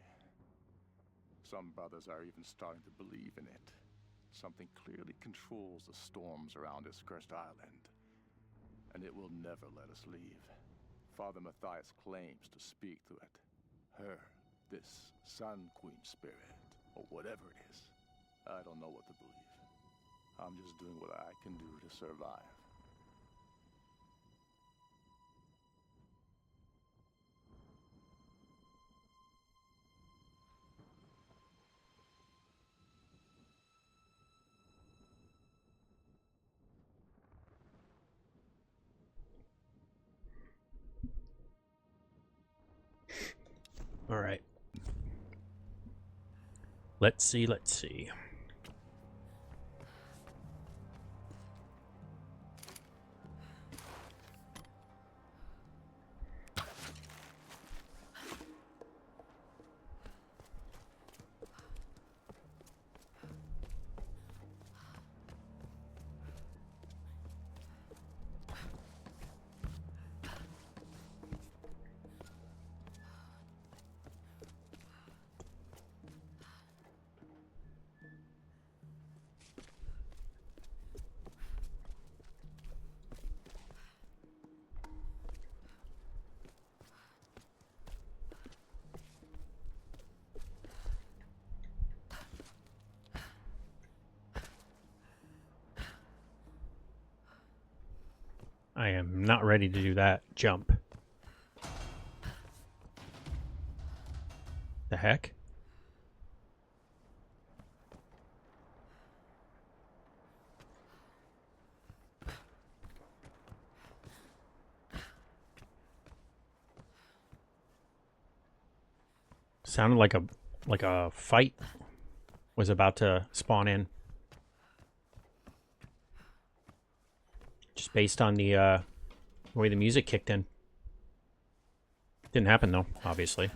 Some brothers are even starting to believe in it. Something clearly controls the storms around this cursed island, and it will never let us leave. Father Matthias claims to speak to it. Her, this Sun Queen spirit, or whatever it is. I don't know what to believe. I'm just doing what I can do to survive. All right. Let's see. I am not ready to do that jump. The heck? Sounded like a fight was about to spawn in. Just based on the way the music kicked in. Didn't happen though, obviously.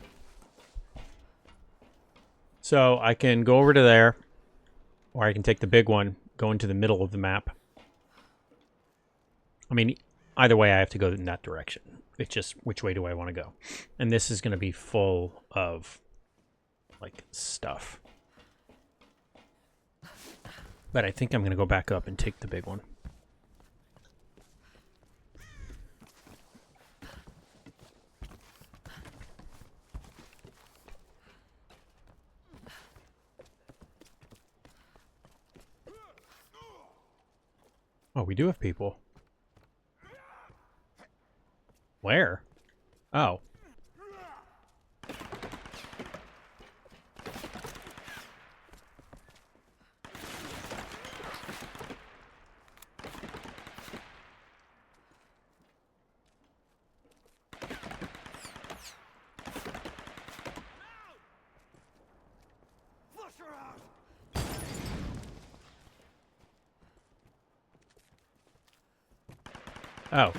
So I can go over to there, or I can take the big one, go into the middle of the map. I mean, either way I have to go in that direction. It's just which way do I want to go. And this is going to be full of like stuff. But I think I'm going to go back up and take the big one. Oh, we do have people. Where? Oh. Oh.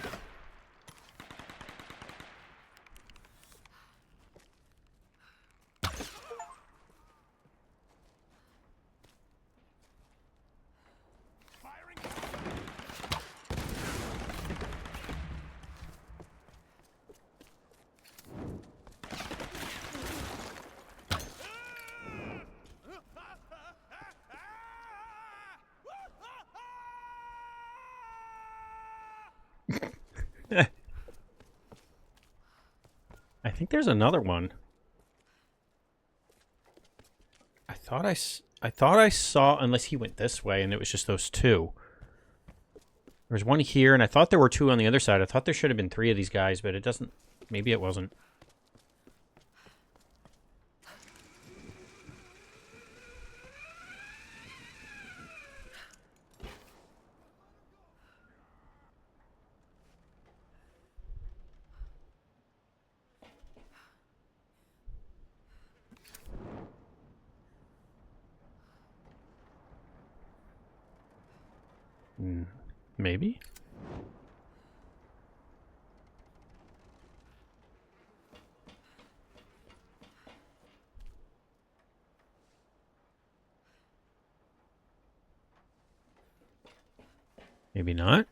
I think there's another one. I I thought I saw, unless he went this way and it was just those two. There was one here, and I thought there were two on the other side. I thought there should have been three of these guys, but it doesn't. Maybe it wasn't. Maybe? Maybe not.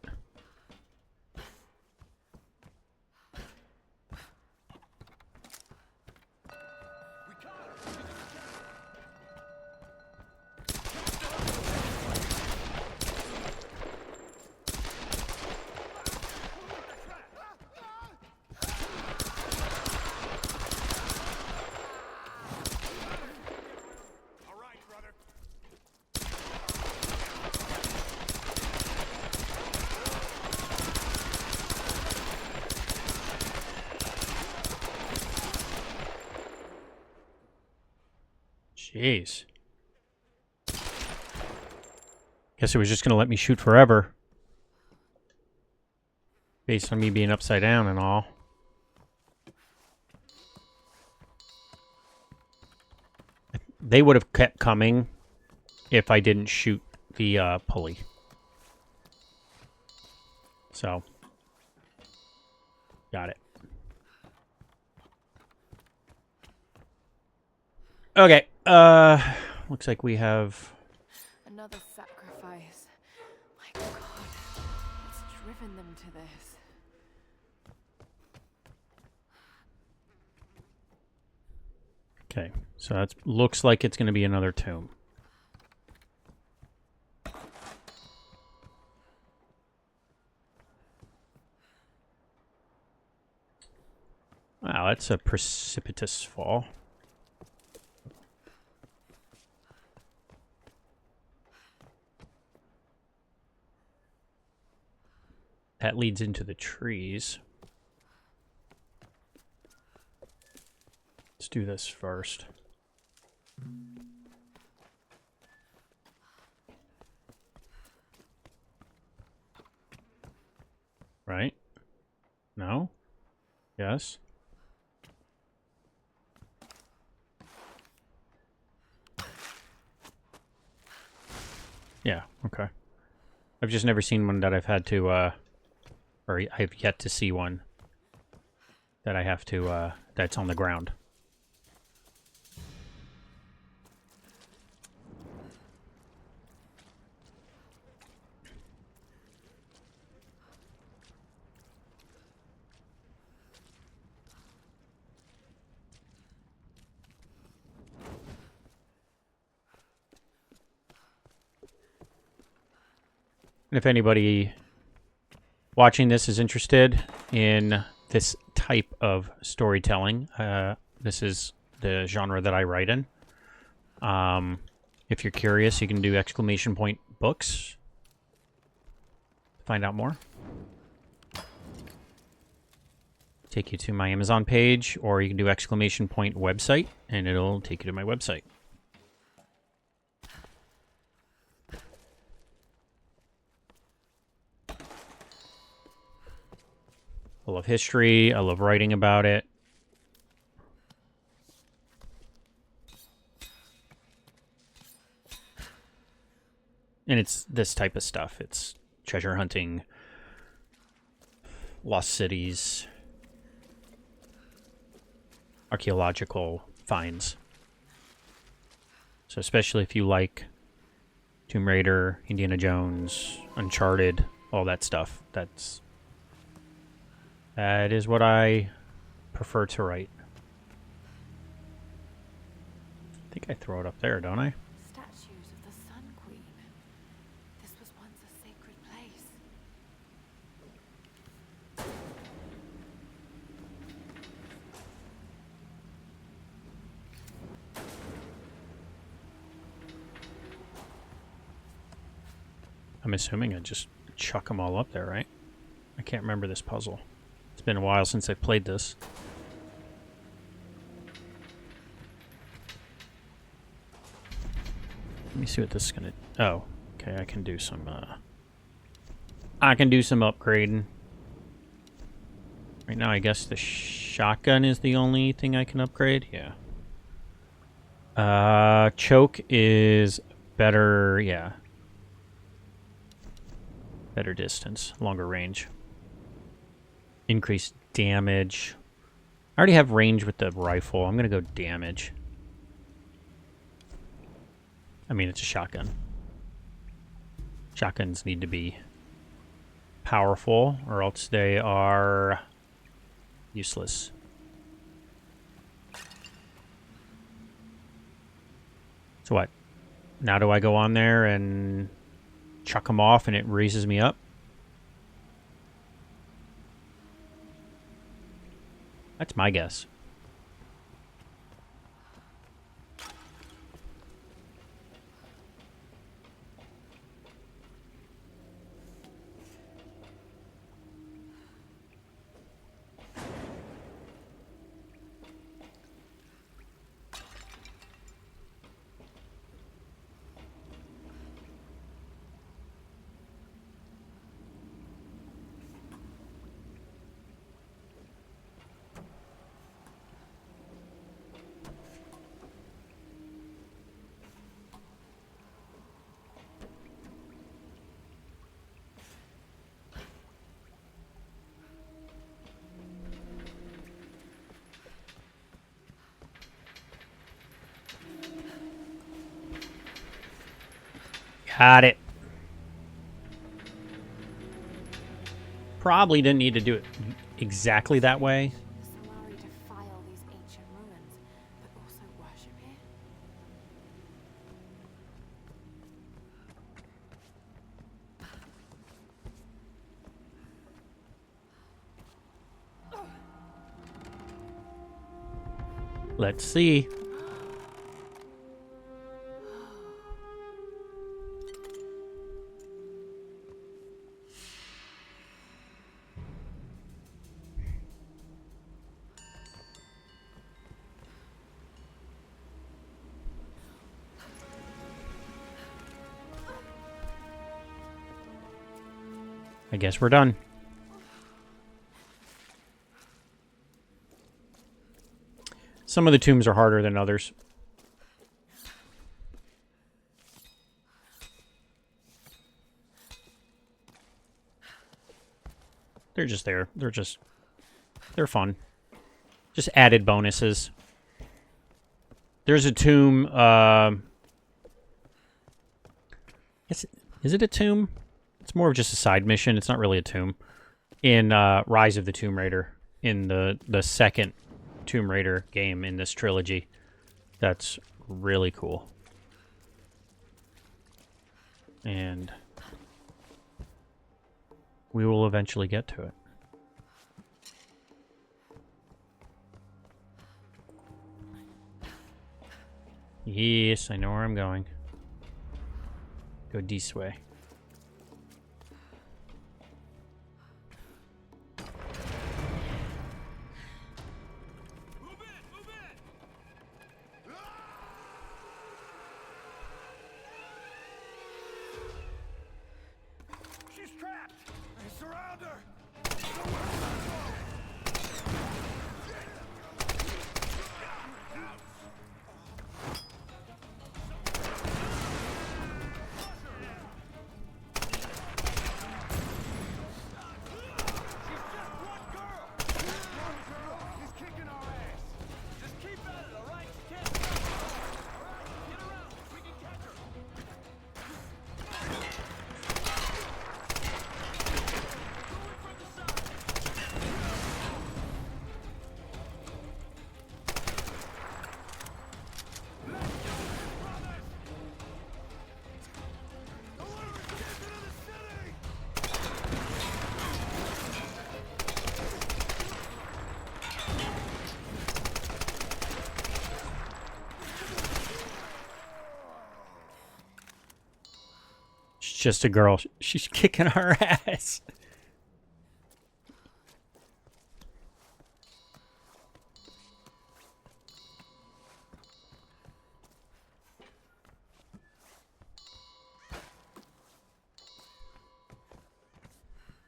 Jeez. Guess it was just going to let me shoot forever. Based on me being upside down and all. They would have kept coming if I didn't shoot the pulley. So. Got it. Okay. Looks like we have another sacrifice. My God, what's driven them to this? Okay, so that looks like it's going to be another tomb. Wow, that's a precipitous fall. That leads into the trees. Let's do this first. Right? No? Yes? Yeah, okay. I've just never seen one that I've had to, or I've yet to see one that I have to, that's on the ground. And if anybody watching this is interested in this type of storytelling, this is the genre that I write in. If you're curious, you can do exclamation point books to find out more. Take you to my Amazon page, or you can do exclamation point website, and it'll take you to my website. I love history. I love writing about it. And it's this type of stuff. It's treasure hunting, lost cities, archaeological finds. So especially if you like Tomb Raider, Indiana Jones, Uncharted, all that stuff, that is what I prefer to write. I think I throw it up there, don't I? Statues of the Sun Queen. This was once a sacred place. I'm assuming I just chuck them all up there, right? I can't remember this puzzle. It's been a while since I played this. Let me see what this is gonna... Oh, okay, I can do some upgrading. Right now, I guess the shotgun is the only thing I can upgrade. Yeah. Choke is better, yeah. Better distance, longer range. Increased damage. I already have range with the rifle. I'm gonna go damage. I mean, it's a shotgun. Shotguns need to be powerful, or else they are useless. So what? Now do I go on there and chuck them off and it raises me up? That's my guess. Got it. Probably didn't need to do it exactly that way. Solari defile these ancient ruins, but also worship here? Let's see. I guess we're done. Some of the tombs are harder than others. They're just there. They're fun. Just added bonuses. There's a tomb, is it a tomb? It's more of just a side mission. It's not really a tomb. In Rise of the Tomb Raider, in the second Tomb Raider game in this trilogy. That's really cool. And we will eventually get to it. Yes, I know where I'm going. Go this way. She's trapped! I surround her! just a girl. She's kicking our ass.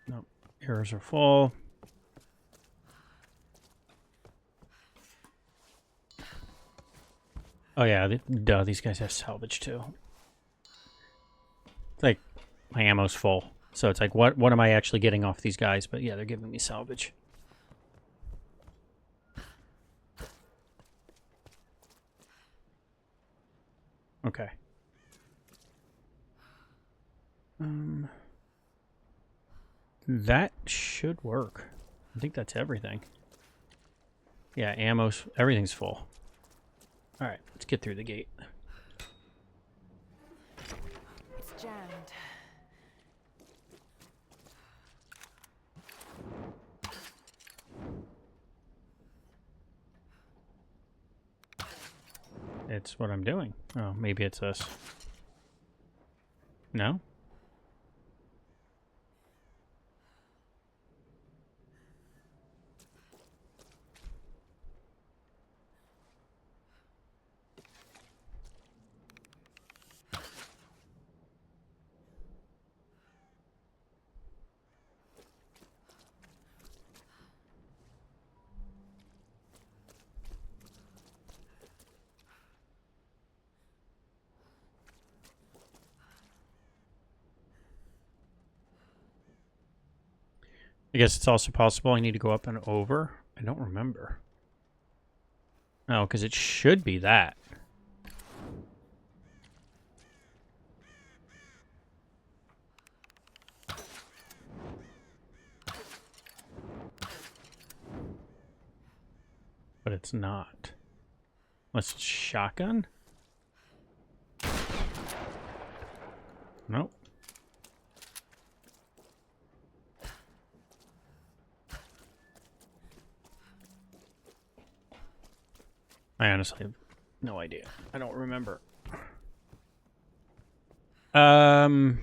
Nope. Arrows are full. Oh yeah, duh, these guys have salvage too. It's like my ammo's full. So it's like, what am I actually getting off these guys? But yeah, they're giving me salvage. Okay. That should work. I think that's everything. Yeah, ammo's, everything's full. All right, let's get through the gate. It's jammed. It's what I'm doing. Oh, maybe it's this. No? I guess it's also possible I need to go up and over. I don't remember. No, because it should be that. But it's not. Unless it's shotgun? Nope. I honestly have no idea. I don't remember. Oh,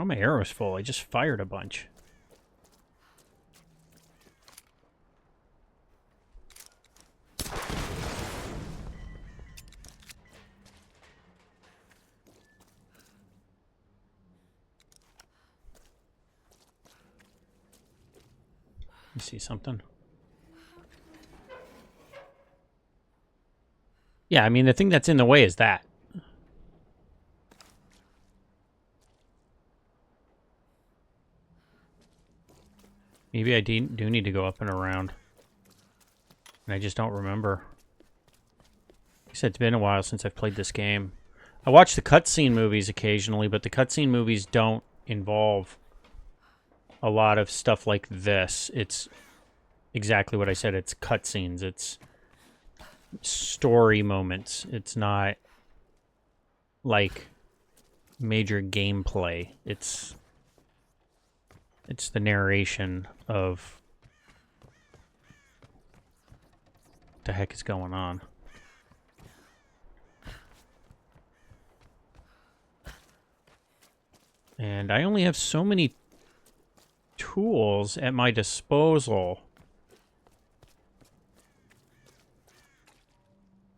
my arrow's full. I just fired a bunch. You see something? Yeah, I mean, the thing that's in the way is that. Maybe I do need to go up and around. And I just don't remember. Like I said, it's been a while since I've played this game. I watch the cutscene movies occasionally, but the cutscene movies don't involve a lot of stuff like this. It's exactly what I said. It's cutscenes. It's story moments. It's not like major gameplay. It's the narration of what the heck is going on. And I only have so many tools at my disposal.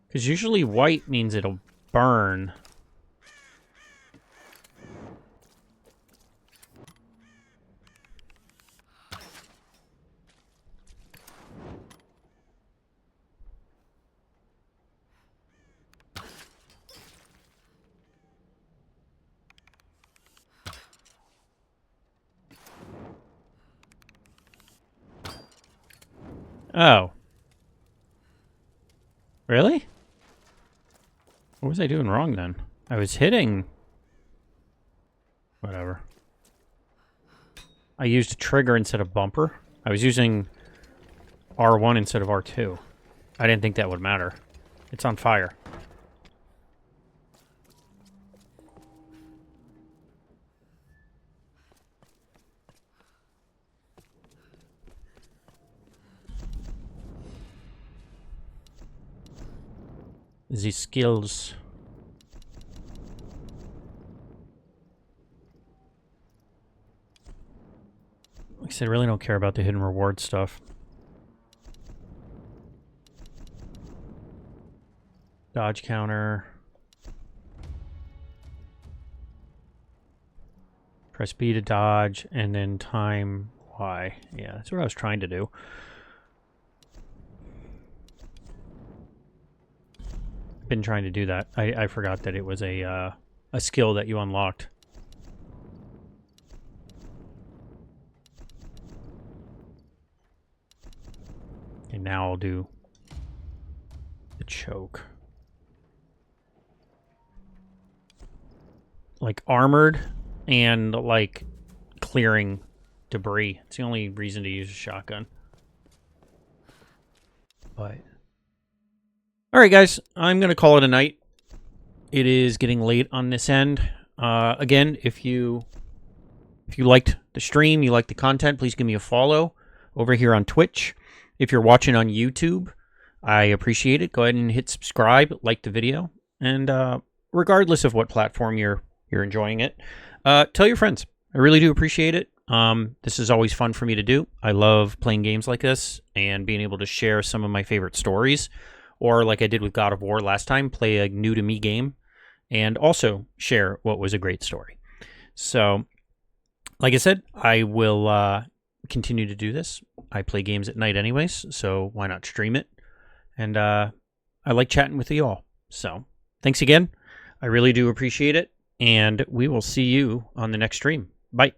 Because usually white means it'll burn. Oh. Really? What was I doing wrong then? I was hitting... Whatever. I used trigger instead of bumper. I was using R1 instead of R2. I didn't think that would matter. It's on fire. the skills. Like I said, I really don't care about the hidden reward stuff. Dodge counter. Press B to dodge, and then time Y. Yeah, that's what I was trying to do. Been trying to do that. I forgot that it was a skill that you unlocked. And now I'll do the choke. Like armored and like clearing debris. It's the only reason to use a shotgun. But alright guys, I'm going to call it a night. It is getting late on this end. Again, if you liked the stream, you liked the content, please give me a follow over here on Twitch. If you're watching on YouTube, I appreciate it. Go ahead and hit subscribe, like the video, and regardless of what platform you're enjoying it, tell your friends. I really do appreciate it. This is always fun for me to do. I love playing games like this and being able to share some of my favorite stories, or like I did with God of War last time, play a new to me game and also share what was a great story. So, like I said, I will continue to do this. I play games at night anyways, so why not stream it? And I like chatting with you all. So, thanks again. I really do appreciate it, and we will see you on the next stream. Bye.